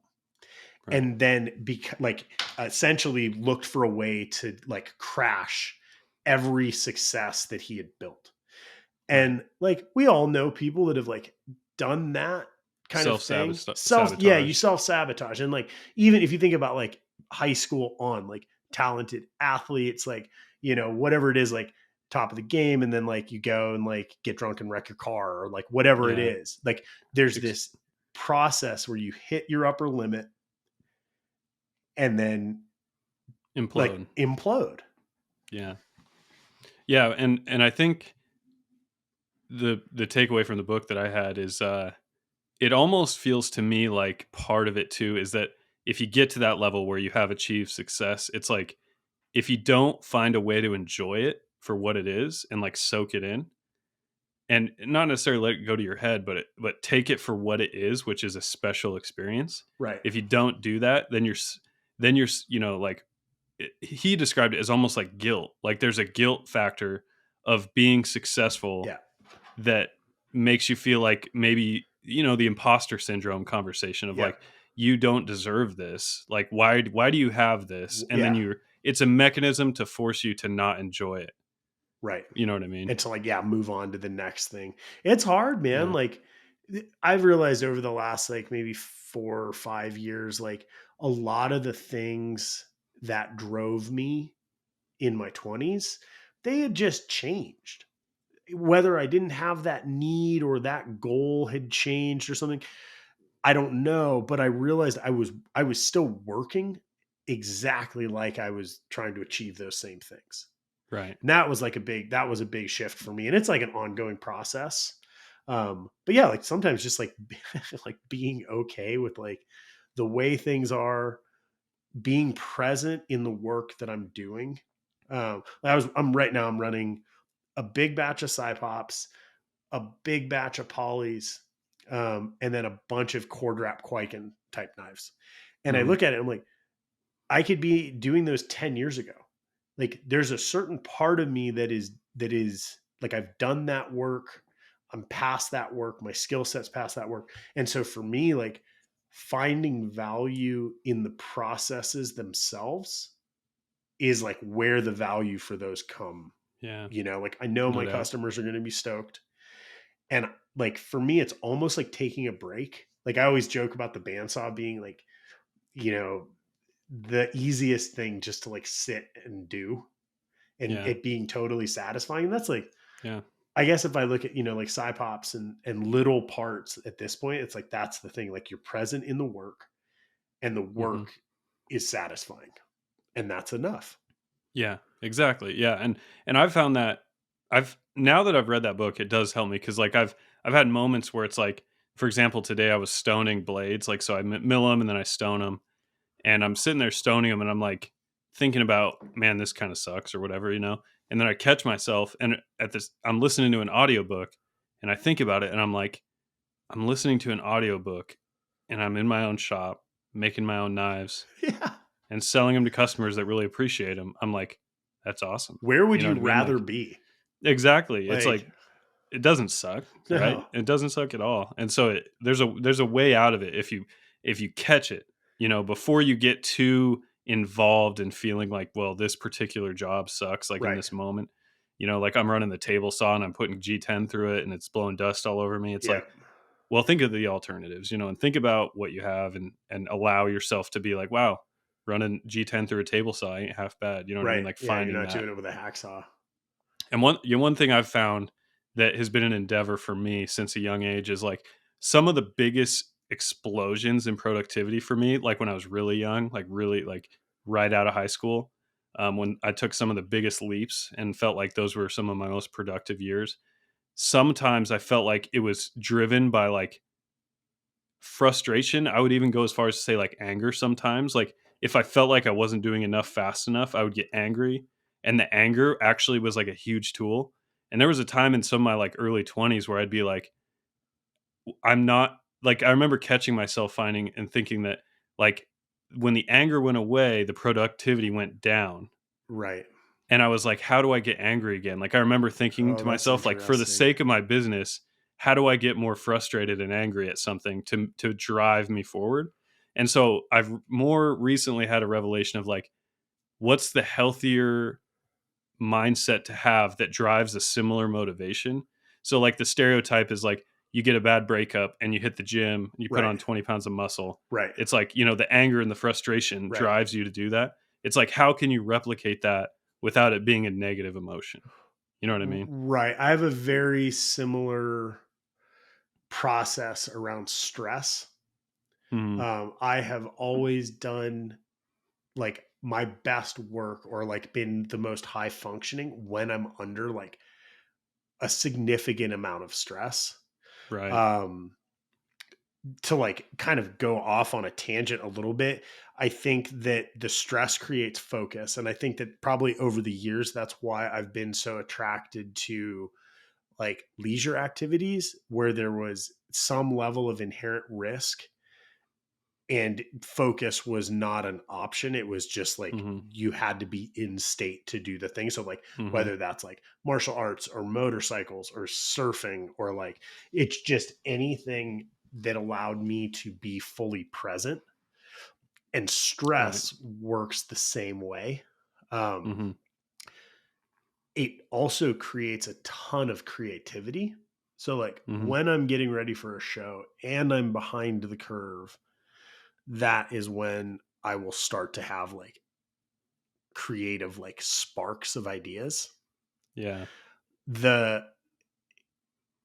right, and then like essentially looked for a way to like crash every success that he had built. right. And like we all know people that have like done that kind of Self thing. Yeah, you sabotage. self-sabotage. And like even if you think about like high school on like talented athletes, like, whatever it is, like top of the game, and then like you go and like get drunk and wreck your car or like whatever it Yeah, is. Like there's ex- this process where you hit your upper limit and then like implode. implode. Yeah, yeah, and I think the takeaway from the book that I had is it almost feels to me like part of it too is that if you get to that level where you have achieved success, it's like if you don't find a way to enjoy it for what it is and like soak it in and not necessarily let it go to your head, but take it for what it is, which is a special experience. Right. If you don't do that, then you're like he described it as almost like guilt. Like there's a guilt factor of being successful Yeah. that makes you feel like maybe the imposter syndrome conversation of Yeah. like you don't deserve this. Like why do you have this? And then Yeah. it's a mechanism to force you to not enjoy it. Right. You know what I mean? And to like, yeah, move on to the next thing. It's hard, man. Yeah. Like I've realized over the last like maybe 4 or 5 years, like a lot of the things that drove me in my 20s, they had just changed. Whether I didn't have that need or that goal had changed or something, I don't know, but I realized I was still working exactly like I was trying to achieve those same things. Right. And that was a big shift for me. And it's like an ongoing process. But yeah, like sometimes just like like being okay with like the way things are, being present in the work that I'm doing. I'm running a big batch of Cypops, a big batch of polys, and then a bunch of cord wrap Kwaiken type knives. And I Mhm. look at it, I'm like, I could be doing those 10 years ago. like there's a certain part of me that is like I've done that work. I'm past that work. My skill set's past that work. And so for me, like finding value in the processes themselves is like where the value for those come. Yeah. Like I know No my doubt. customers are going to be stoked. And like for me, it's almost like taking a break. Like I always joke about the bandsaw being like, you know, the easiest thing just to like sit and do and Yeah. it being totally satisfying. And that's like, Yeah. I guess if I look at, like Cypops and little parts at this point, it's like that's the thing. Like you're present in the work and the Mhm. work is satisfying. And that's enough. Yeah, exactly. Yeah, and I've found that I've now that I've read that book, it does help me because like I've had moments where it's like, for example, today I was stoning blades, like so I mill them and then I stone them, and I'm sitting there stoning them, and I'm like thinking about, man, this kind of sucks or whatever, and then I catch myself, and at this, I'm listening to an audiobook, and I think about it, and I'm like, I'm listening to an audiobook, and I'm in my own shop making my own knives Yeah. and selling them to customers that really appreciate them. I'm like, that's awesome. Where You would know you what I mean? rather Like, be? exactly. It's Like, like it doesn't suck, right? no. It doesn't suck at all. And so there's a way out of it if you catch it, before you get too involved in feeling like, well, this particular job sucks, like in Right. this moment. Like I'm running the table saw and I'm putting G10 through it and it's blowing dust all over me. It's Yeah. like, well, think of the alternatives, and think about what you have and allow yourself to be like, wow, running G10 through a table saw ain't half bad. You know what I mean? Right. Like Yeah. You're finding not that. doing it with a hacksaw. And one thing I've found that has been an endeavor for me since a young age is like some of the biggest explosions in productivity for me, like when I was really young, like really like right out of high school, when I took some of the biggest leaps and felt like those were some of my most productive years. Sometimes I felt like it was driven by like frustration. I would even go as far as to say like anger sometimes. Like if I felt like I wasn't doing enough fast enough, I would get angry. And the anger actually was like a huge tool. And there was a time in some of my like early 20s where I'd be like, I'm not like I remember catching myself finding and thinking that like when the anger went away, the productivity went down. Right. And I was like, how do I get angry again? Like I remember thinking Oh, to that's myself, like, for the interesting. sake of my business, how do I get more frustrated and angry at something to drive me forward? And so I've more recently had a revelation of like, what's the healthier mindset to have that drives a similar motivation? So like the stereotype is like you get a bad breakup and you hit the gym, you put Right. on 20 pounds of muscle. Right. It's like, the anger and the frustration Right. drives you to do that. It's like, how can you replicate that without it being a negative emotion? You know what I mean? Right. I have a very similar process around stress. Mhm. I have always done like my best work or like been the most high functioning when I'm under like a significant amount of stress. Right. Um, to like kind of go off on a tangent a little bit, I think that the stress creates focus. And I think that probably over the years, that's why I've been so attracted to like leisure activities where there was some level of inherent risk and focus was not an option. It was just like Mhm. you had to be in state to do the thing. So like Mhm. whether that's like martial arts or motorcycles or surfing or like it's just anything that allowed me to be fully present. And Right. stress works the same way. Um, Mhm. it also creates a ton of creativity. So like Mhm. when I'm getting ready for a show and I'm behind the curve, that is when I will start to have like creative like sparks of ideas. Yeah. The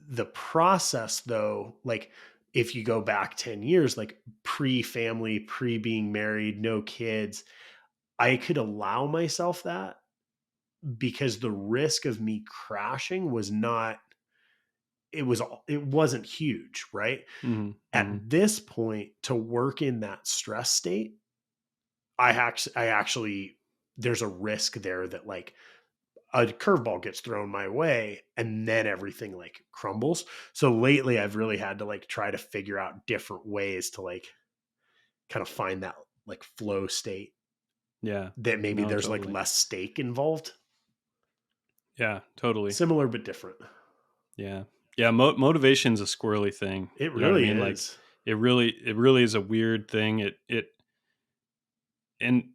the process though, like if you go back 10 years, like pre-family, pre being married, no kids, I could allow myself that because the risk of me crashing was not it wasn't huge, right? Mhm. Mhm. At this point to work in that stress state, I actually there's a risk there that like a curveball gets thrown my way and then everything like crumbles. So lately I've really had to like try to figure out different ways to like kind of find that like flow state. Yeah. that maybe No, there's like totally. less stake involved. Yeah, totally. Similar but different. Yeah. Yeah, motivation's a squirrely thing, It you know what I really mean? Like, is. it really is a weird thing. And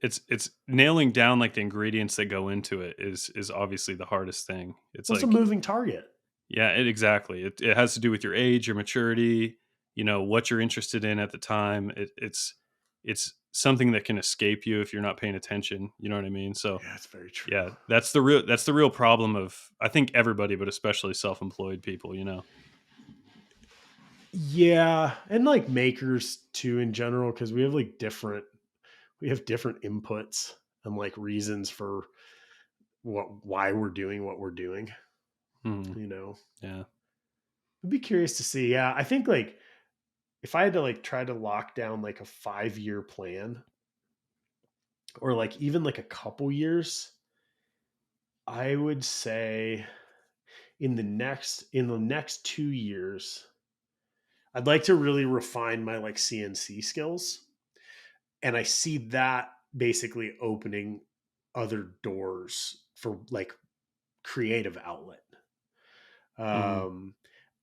it's nailing down, like, the ingredients that go into it is obviously the hardest thing. It's Well, it's a like moving target. yeah, exactly. It has to do with your age, your maturity, what you're interested in at the time. It's something that can escape you if you're not paying attention, you know what I mean? So, Yeah, it's very true. yeah, that's the real problem of I think everybody, but especially self-employed people. Yeah, and like makers too in general, because we have different inputs and like reasons for why we're doing what we're doing. Mhm. You know, Yeah. I'd be curious to see. Yeah, I think like if I had to like try to lock down like a 5 year plan or like even like a couple years, I would say in the next 2 years, I'd like to really refine my like CNC skills. And I see that basically opening other doors for like creative outlet. Mhm. Um,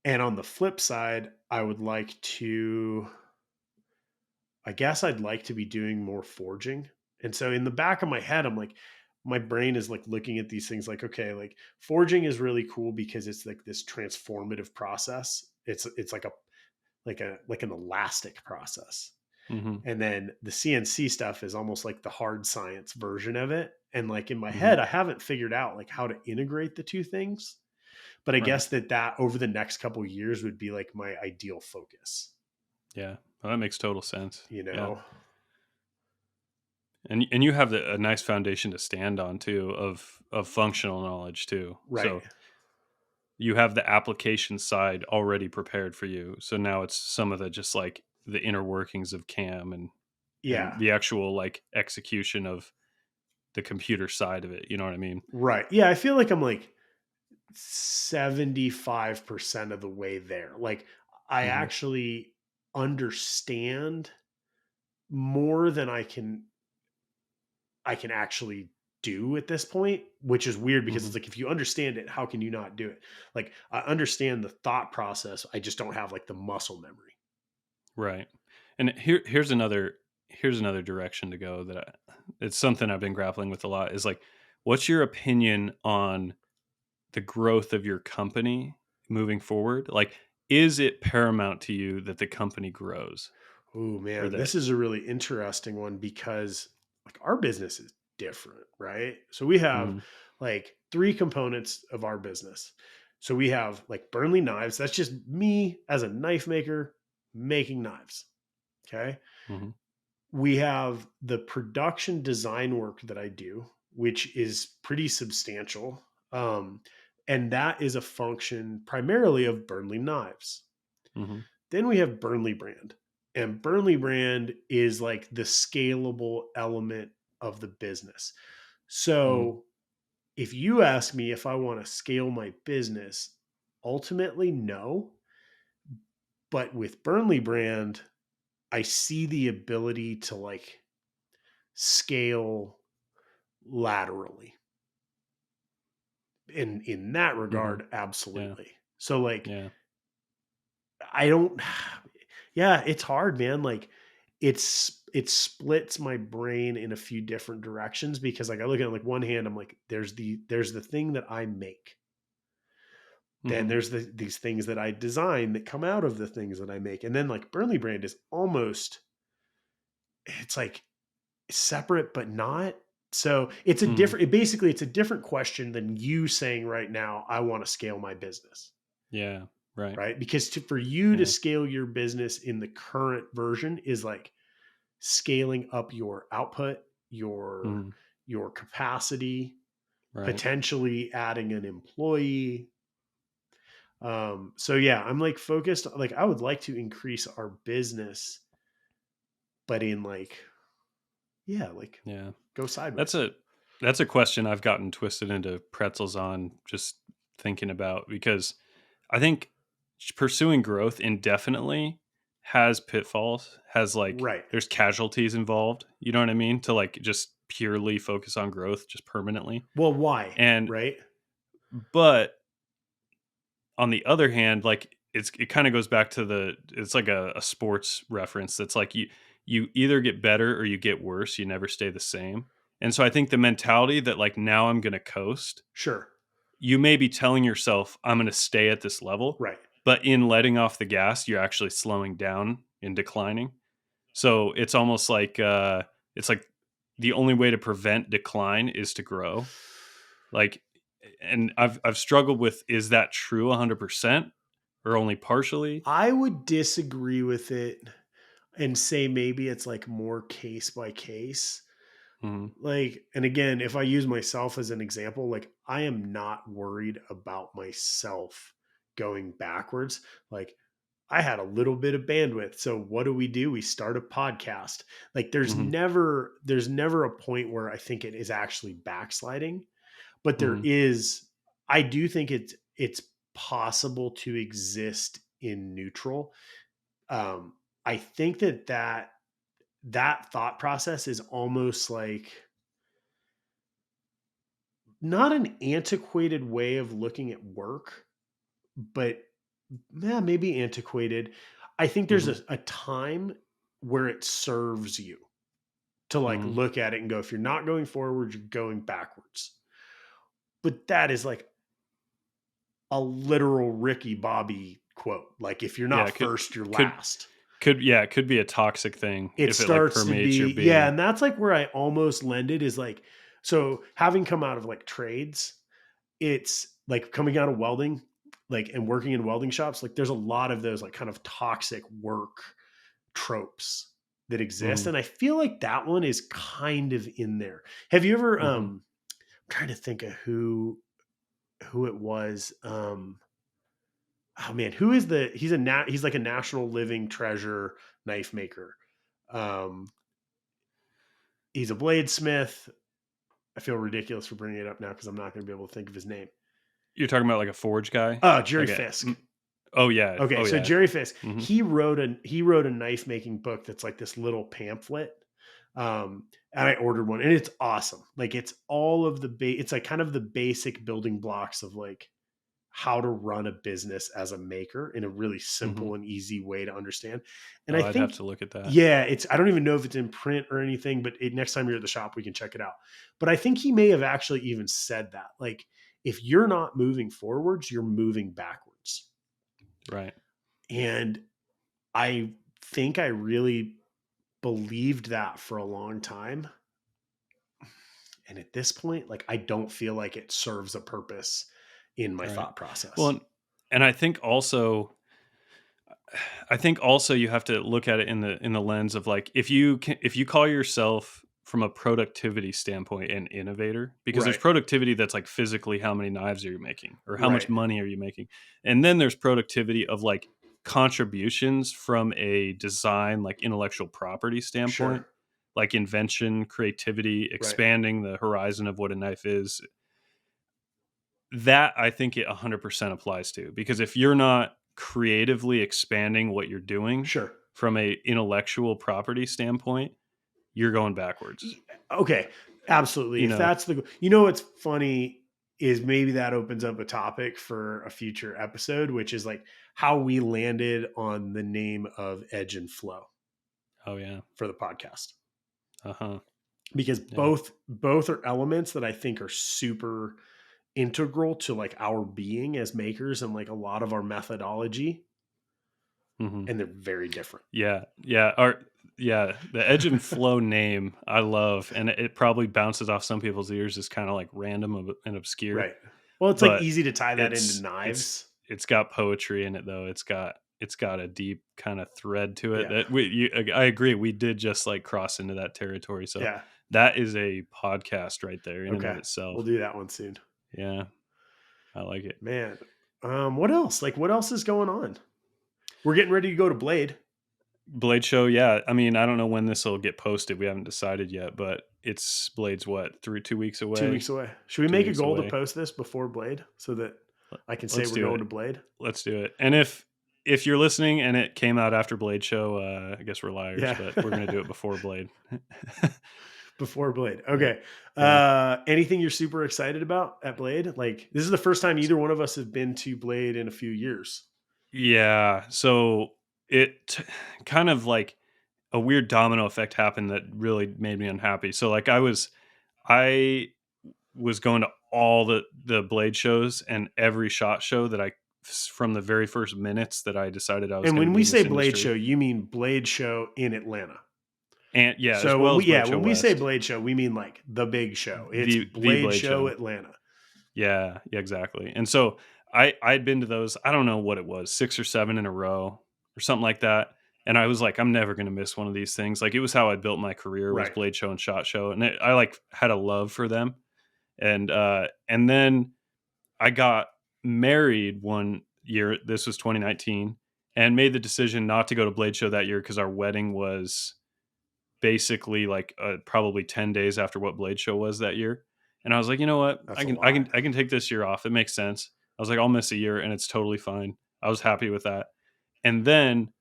and on the flip side, I guess I'd like to be doing more forging. And so in the back of my head, I'm like, my brain is like looking at these things like, okay, like forging is really cool because it's like this transformative process. It's like an elastic process. Mhm. And then the CNC stuff is almost like the hard science version of it. And like in my Mhm. head, I haven't figured out like how to integrate the two things. But I Right. guess that over the next couple of years would be like my ideal focus, Yeah. Well, that makes total sense. you Yeah. know? And you have a nice foundation to stand on too of functional knowledge too. Right. So you have the application side already prepared for you. So now it's some of the just like the inner workings of CAM and Yeah. the actual like execution of the computer side of it. You know what I mean? Right. Yeah. I feel like I'm like 75% of the way there. Like I Hmm. actually understand more than I can actually do at this point, which is weird because it's Hmm. like if you understand it, how can you not do it? Like I understand the thought process, I just don't have like the muscle memory. Right. And here's another direction to go it's something I've been grappling with a lot is like, what's your opinion on the growth of your company moving forward? Like, is it paramount to you that the company grows Oh or man, that? this is a really interesting one because like our business is different, right? So we have Mhm. like three components of our business. So we have like Burnley knives. That's just me as a knife maker making knives. Okay. Mhm. We have the production design work that I do, which is pretty substantial. Um, and that is a function primarily of Burnley knives. Mhm. Then we have Burnley brand. And Burnley brand is like the scalable element of the business. Mhm. So if you ask me if I want to scale my business, ultimately, no. But with Burnley brand, I see the ability to like scale laterally. In that Mhm. regard, Yeah. absolutely. So like Yeah. I don't yeah, it's hard, man. Like it splits my brain in a few different directions because like I look at it like one hand, I'm like, there's the thing that I make. Then Mhm. there's these things that I design that come out of the things that I make. And then like Burnley brand is almost it's like separate but not. So Mhm. basically it's a different question than you saying right now, I want to scale my business. Yeah. Right. Right? Because for you to Yeah. scale your business in the current version is like scaling up your output, Mhm. your capacity, Right. potentially adding an employee. So yeah, I'm like focused like I would like to increase our business, but in like yeah, like Yeah. go That's sideways. a that's a question I've gotten twisted into pretzels on just thinking about because I think pursuing growth indefinitely has pitfalls, has like Right. there's casualties involved. You know what I mean? To like just purely focus on growth just permanently. Well, why? And Right? but on the other hand, like it kind of goes back to it's like a sports reference that's like you either get better or you get worse. You never stay the same. And so I think the mentality that like now I'm gonna coast, Sure. you may be telling yourself I'm gonna stay at this level, Right. but in letting off the gas, you're actually slowing down and declining. So it's like the only way to prevent decline is to grow. Like, and I've struggled with, is that true 100% or only partially? I would disagree with it and say maybe it's like more case by case. Mhm, Like, and again, if I use myself as an example, like I am not worried about myself going backwards. Like, I had a little bit of bandwidth. So what do? We start a podcast. Like mhm, there's never a point where I think it is actually backsliding, but there mhm, is I do think it's possible to exist in neutral. Um I think that thought process is almost like not an antiquated way of looking at work, but yeah, maybe antiquated. I think there's mhm, a time where it serves you to like mhm. look at it and go, if you're not going forward, you're going backwards. But that is like a literal Ricky Bobby quote. Like, if you're Yeah, not first, you're could last. yeah, it could be a toxic thing It if it like starts to permeates your be, yeah. being. And that's like where I almost lended is like, so having come out of like trades, it's like coming out of welding, like, and working in welding shops, like there's a lot of those like kind of toxic work tropes that exist. Mhm, And I feel like that one is kind of in there. Have you ever mhm. I'm trying to think of who it was. Oh man, who is the he's like a national living treasure knife maker. Um he's a bladesmith. I feel ridiculous for bringing it up now because I'm not going to be able to think of his name. You're talking about like a forge guy? Oh, Jerry Like Fisk. oh yeah, Okay, oh so yeah. Jerry Fisk, Mhm, he wrote a knife making book that's like this little pamphlet. And I ordered one and it's awesome. Like it's all of it's like kind of the basic building blocks of like how to run a business as a maker in a really mhm. simple and easy way to understand. And Oh, I I'd have think, to look at that. yeah, I don't even know if it's in print or anything, but next time you're at the shop, we can check it out. But I think he may have actually even said that. Like, if you're not moving forwards, you're moving backwards. Right. And I think I really believed that for a long time. And at this point, like, I don't feel like it serves a purpose in my Right. thought Well, process. and I think also you have to look at it in the lens of like if you call yourself from a productivity standpoint an innovator, because there's Right. productivity that's like physically how many knives are you making or how much Right. money are you making, and then there's productivity of like contributions from a design like intellectual property standpoint, Sure. like invention, creativity, Right. expanding the horizon of what a knife is. That I think it 100% applies to, because if you're not creatively expanding what you're doing Sure. from a intellectual property standpoint, you're going backwards. Okay. Absolutely. You If know? that's you know, what's funny is maybe that opens up a topic for a future episode, which is like how we landed on the name of Edge and Flow Oh yeah. for the podcast. Uh-huh. Because Yeah. both are elements that I think are super integral to like our being as makers and like a lot of our methodology, Mhm. and they're very different. Yeah. Yeah. Yeah, the Edge and Flow name I love, and it probably bounces off some people's ears as kind of like random and obscure, Right. Well, it's like but easy to tie that into it's it's knives. it's got poetry in it though. It's got a deep kind of thread to it Yeah. that I agree, we did just like cross into that territory. So Yeah. that is a podcast right there in and of Okay. We'll itself. do that one soon. Yeah, I like it. Man. What else? Like what else is going on? We're getting ready to go to Blade Blade show, yeah. I mean, I don't know when this will get posted. We haven't decided yet, but it's Blade's what, through 2 weeks 2 weeks away? away. Should we two make a weeks goal to away. post this before Blade so that I can say Let's we're do going it. to Blade? Let's do it. And if you're listening and it came out after Blade Show, I guess we're liars, Yeah. but we're gonna do it before Blade. Before Blade. Yeah, Okay. yeah, Anything you're super excited about at Blade? Like this is the first time either one of us have been to Blade in a few years. yeah. So it kind of like a weird domino effect happened that really made me unhappy. So like I was going to all the Blade shows and every shot show that from the very first minutes that I decided I was And going to when be we in say this Blade industry. Show, you mean Blade Show in Atlanta. And yeah, as So well as Blade Show when we say West. Blade Show, we mean like the big show. It's The Blade Blade Show Show. Atlanta. Yeah, yeah, exactly. And so I'd been to those, I don't know what it was, 6 or 7 in a row or something like that. And I was like, I'm never going to miss one of these things. Like it was how I built my career was Right. Blade Show and Shot Show. And I like had a love for them. And then I got married one year. This was 2019, and made the decision not to go to Blade Show that year because our wedding was basically like probably 10 days after what Blade Show was that year. And I was like, you know what? That's I a can I lot. can I can take this year off. It makes sense. I was like, I'll miss a year and it's totally fine. I was happy with that. And then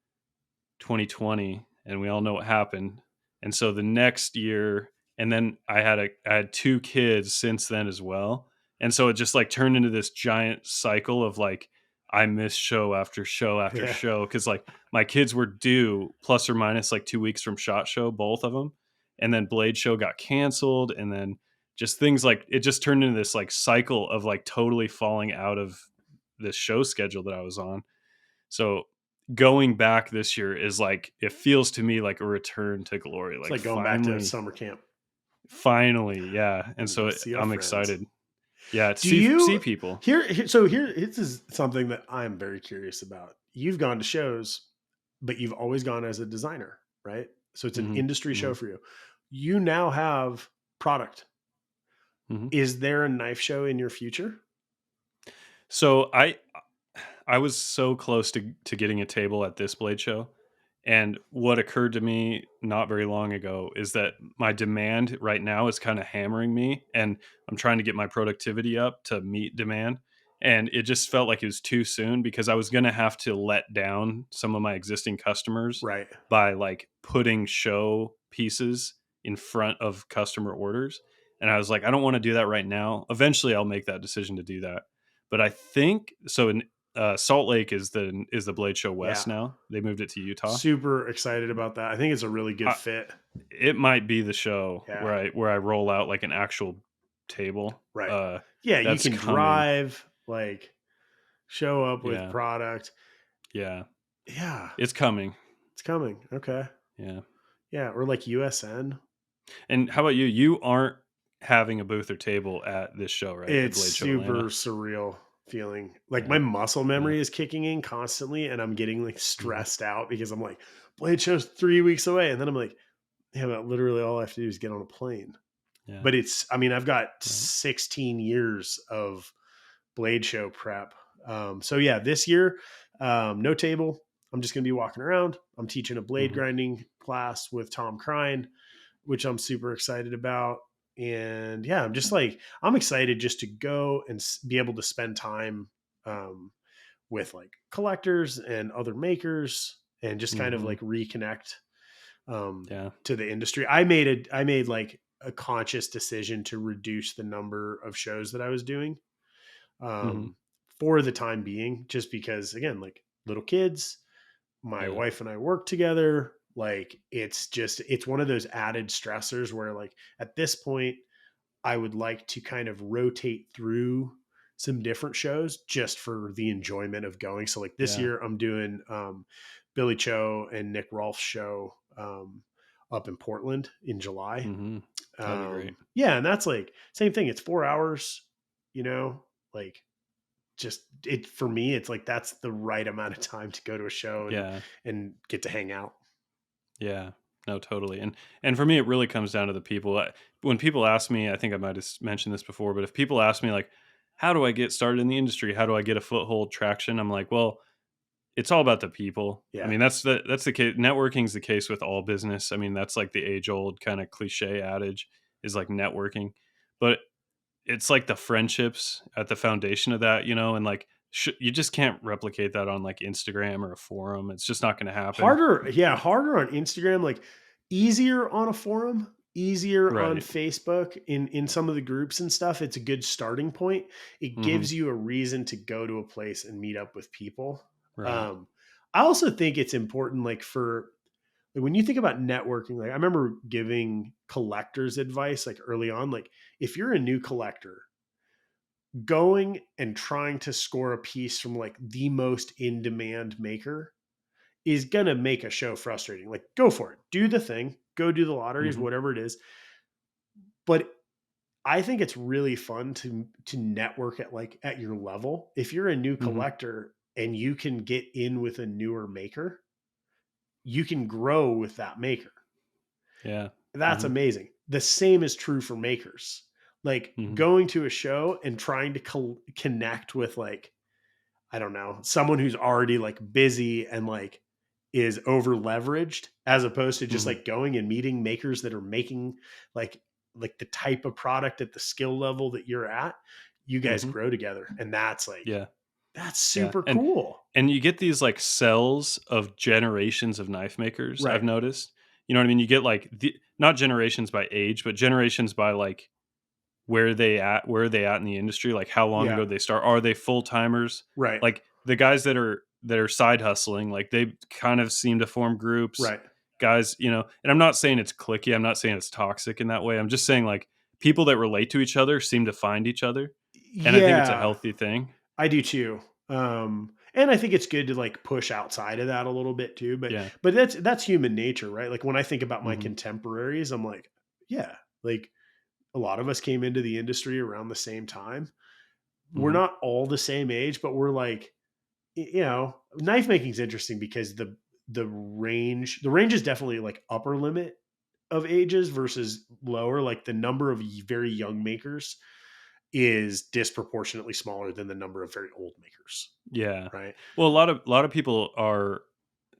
2020, and we all know what happened. And so the next year, and then I had 2 kids since then as well. And so it just like turned into this giant cycle of like I missed show after show after Yeah. show cuz like my kids were due plus or minus like 2 weeks from Shot Show, both of them. And then Blade Show got canceled, and then just things like it just turned into this like cycle of like totally falling out of this show schedule that I was on. So going back this year is like it feels to me like a return to glory. It's Like like going back to summer camp. finally, yeah. And You so go see our I'm friends. excited. Yeah, to Do see you people. here this is something that I'm very curious about. You've gone to shows, but you've always gone as a designer, right? So it's an Hmm. industry show Hmm. for you. You now have product. Hmm. Is there a knife show in your future? So I was so close to getting a table at this Blade Show. And what occurred to me not very long ago is that my demand right now is kind of hammering me, and I'm trying to get my productivity up to meet demand. And it just felt like it was too soon because I was going to have to let down some of my existing customers Right. by like putting show pieces in front of customer orders. And I was like, I don't want to do that right now. Eventually I'll make that decision to do that. But I think so. In Salt Lake is the Blade Show Yeah. West now. They moved it to Utah. Super excited about that. I think it's a really good I, fit. it might be the show Yeah. where I roll out like an actual table. Right. Yeah, you That's can coming. drive, like show up with Yeah, product. yeah, Yeah, it's coming. it's coming. Okay. Yeah. Yeah, or like USN. And how about you? You aren't having a booth or table at this show, right? At It's Blade Show super Atlanta. surreal feeling. Like my Yeah, muscle yeah, memory is kicking in constantly and I'm getting like mhm, stressed out because I'm like, Blade Show's 3 weeks away. And then I'm like, yeah, but literally all I have to do is get on a plane. yeah, But I mean, I've got right, 16 years of Blade Show prep. So yeah, this year, no table. I'm just going to be walking around. I'm teaching a blade mhm, grinding class with Tom Crine, which I'm super excited about. And yeah, I'm excited just to go and be able to spend time um, with like collectors and other makers and just kind of mhm, like reconnect yeah, to the industry. I made like a conscious decision to reduce the number of shows that I was doing mhm, um, for the time being, just because again, like little kids, my yeah, wife and I work together. Like it's one of those added stressors where like at this point, I would like to kind of rotate through some different shows just for the enjoyment of going. So like this yeah, year I'm doing Billy Cho and Nick Rolfe's show up in Portland in July. mhm. That'd be great. Yeah, and that's like same thing. It's 4 hours, you know, like just it for me, it's like that's the right amount of time to go to a show Yeah, and get to hang out. yeah. No, totally. And for me, it really comes down to the people. When people ask me, I think I might have mentioned this before, but if people ask me like, how do I get started in the industry? How do I get a foothold traction? I'm like, well, it's all about the people. I Yeah. mean, that's the case. Networking's the case with all business. I mean, that's like the age old kind of cliche adage is like networking, but it's like the friendships at the foundation of that, and like You just can't replicate that on like Instagram or a forum. It's just not going to happen. Harder, yeah, harder on Instagram, like easier on a forum, easier on Right. Facebook in some of the groups and stuff. It's a good starting point. It Hmm. gives you a reason to go to a place and meet up with people. Right. Um, I also think it's important, like for like when you think about networking, like I remember giving collectors advice like early on, like if you're a new collector, going and trying to score a piece from like the most in demand maker is going to make a show frustrating. Like, go for it, do the thing, go do the lotteries, Hmm. whatever it is. But I think it's really fun to network at like at your level. If you're a new Hmm. collector and you can get in with a newer maker, you can grow with that maker. Yeah. That's Hmm. amazing. The same is true for makers. Like Hmm. going to a show and trying to connect with like I don't know, someone who's already like busy and like is over leveraged as opposed to just Hmm. like going and meeting makers that are making like like the type of product at the skill level that you're at. You guys Hmm. grow together and that's like Yeah. that's Yeah. super cool. And you get these like cells of generations of knife makers, I've Right. noticed. You know what I mean? You get like not generations by age, but generations by like where are they at in the industry? Like how long Yeah. ago they start? Are they full timers? Right. Like the guys that are side hustling, like they kind of seem to form groups. Right. Guys, you know, and I'm not saying it's clicky. I'm not saying it's toxic in that way. I'm just saying like people that relate to each other seem to find each other. And I think it's a Yeah. healthy thing. I do too. And I think it's good to like push outside of that a little bit too. Yeah. But that's human nature, right? Like when I think about my Hmm. contemporaries, I'm like, yeah, like a lot of us came into the industry around the same time. We're Hmm. not all the same age, but we're like, you know, knife making is interesting because the range is definitely like upper limit of ages versus lower. Like the number of very young makers is disproportionately smaller than the number of very old makers, Yeah. right? Well, a lot of people are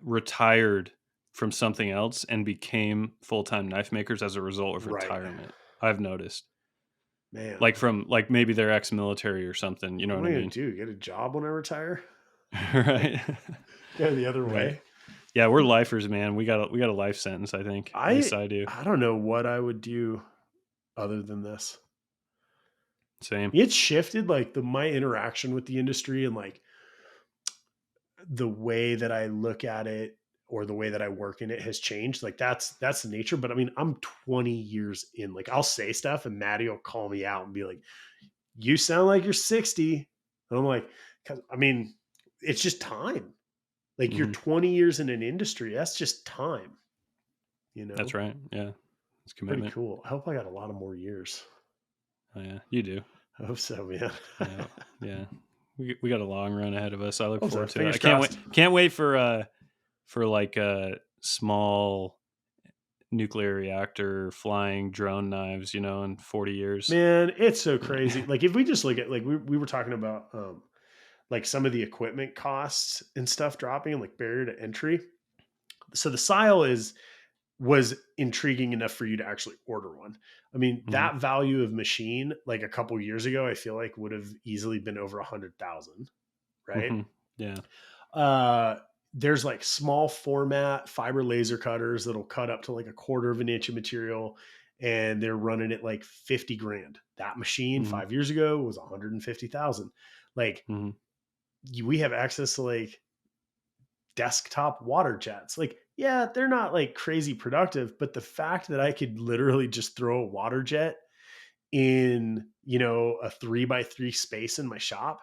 retired from something else and became full-time knife makers as a result of Right. retirement. I've noticed. Like Man, from like maybe they're ex-military or something, you know what am what I I gonna mean? do? Get a job when I retire? Right. Go the other Right. way. Yeah, we're lifers, man. We got a life sentence, I think. At least I I do. I don't know what I would do other than this. Same. It's shifted like the my interaction with the industry and like the way that I look at it or the way that I work in it has changed. Like that's the nature. But I mean, I'm 20 years in. Like I'll say stuff and Maddie will call me out and be like, "You sound like you're 60." And I'm like, "'Cause I mean, it's just time. Like you're Mhm. 20 years in an industry. That's just time. You That's know, right. Yeah. It's pretty commitment. cool. I hope I got a lot of more years. Oh, yeah. You do. I hope so, man. Yeah. Yeah. We got a long run ahead of us. I look Hope so. forward to it. Fingers I can't wait crossed. for like small nuclear reactor flying drone knives, you know, in 40 years. Man, it's so Yeah. crazy. Like if we just look at like we were talking about like some of the equipment costs and stuff dropping and like barrier to entry. So the Sile is was intriguing enough for you to actually order one. I mean, Mhm. that value of machine, like a couple years ago, I feel like would have easily been over 100,000, right? Mhm. Yeah. Uh, there's like small format fiber laser cutters that'll cut up to like a quarter of an inch of material, and they're running it like 50 grand. That machine Mhm. 5 years ago was 150,000. Like Mhm. we have access to like desktop water jets. Like, yeah, they're not like crazy productive, but the fact that I could literally just throw a water jet in, you know, a 3x3 space in my shop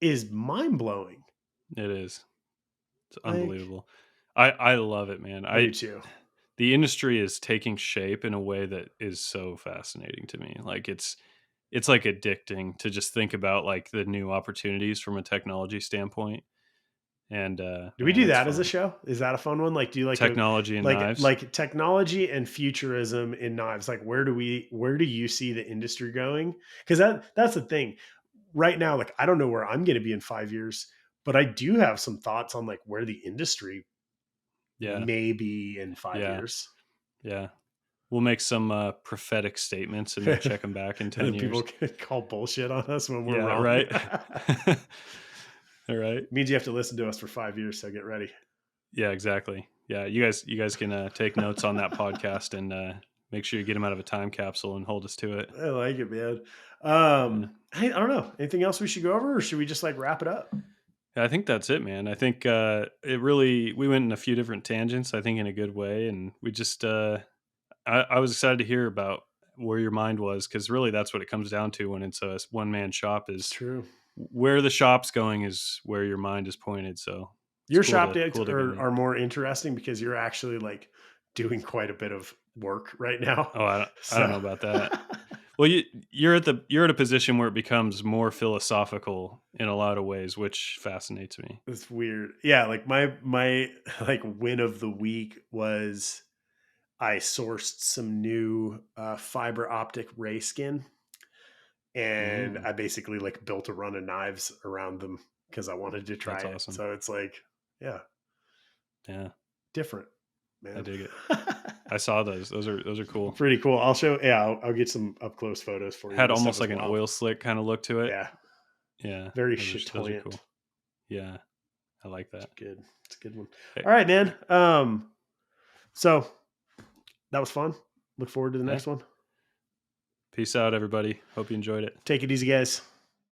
is mind blowing. It is. It's Like, unbelievable. I love it, man. I do I too. The industry is taking shape in a way that is so fascinating to me. Like it's like addicting to just think about like the new opportunities from a technology standpoint. And Do we man, do it's that as a fun. show? Is that a fun one? Like, do you like a Technology and knives. like technology and futurism in knives? Like, where do you see the industry going? Because that's the thing. Right now, like I don't know where I'm going to be in 5 years, but I do have some thoughts on like where the industry Yeah. may be in five Yeah. years. Yeah. We'll make some prophetic statements and then check them back in And 10 then people years. can call bullshit on us when we're Yeah, wrong. right. All right. Means you have to listen to us for 5 years, so get ready. Yeah, exactly. Yeah, you guys can take notes on that podcast and make sure you get them out of a time capsule and hold us to it. I like it, man. Yeah. I don't know. Anything else we should go over, or should we just like wrap it up? Yeah, I think that's it, man. I think we went in a few different tangents, I think in a good way. And we just, I was excited to hear about where your mind was because really that's what it comes down to when it's a one man shop It's is true. where the shop's going is where your mind is pointed. So it's Your shop dates cool to get are more interesting because you're actually like doing quite a bit of work right now. Oh, I don't So know about that. Well, you're at a position where it becomes more philosophical in a lot of ways, which fascinates me. it's weird. Yeah, like my like win of the week was I sourced some new fiber optic ray skin, and Mm, I basically like built a run of knives around them because I wanted to try that's it. awesome. So it's like, yeah, Yeah, different, I man. dig it. I saw those. Those are cool. Pretty cool. I'll show. Yeah, I'll get some up close photos for you. Had This stuff almost is like an wild. oil slick kind of look to it. Yeah, Yeah, very those are chatoyant. cool. Yeah, I like that. Good. It's a good one. Hey, All right, man. So that was fun. Look forward to the yeah. next one. Peace out, everybody. Hope you enjoyed it. Take it easy, guys.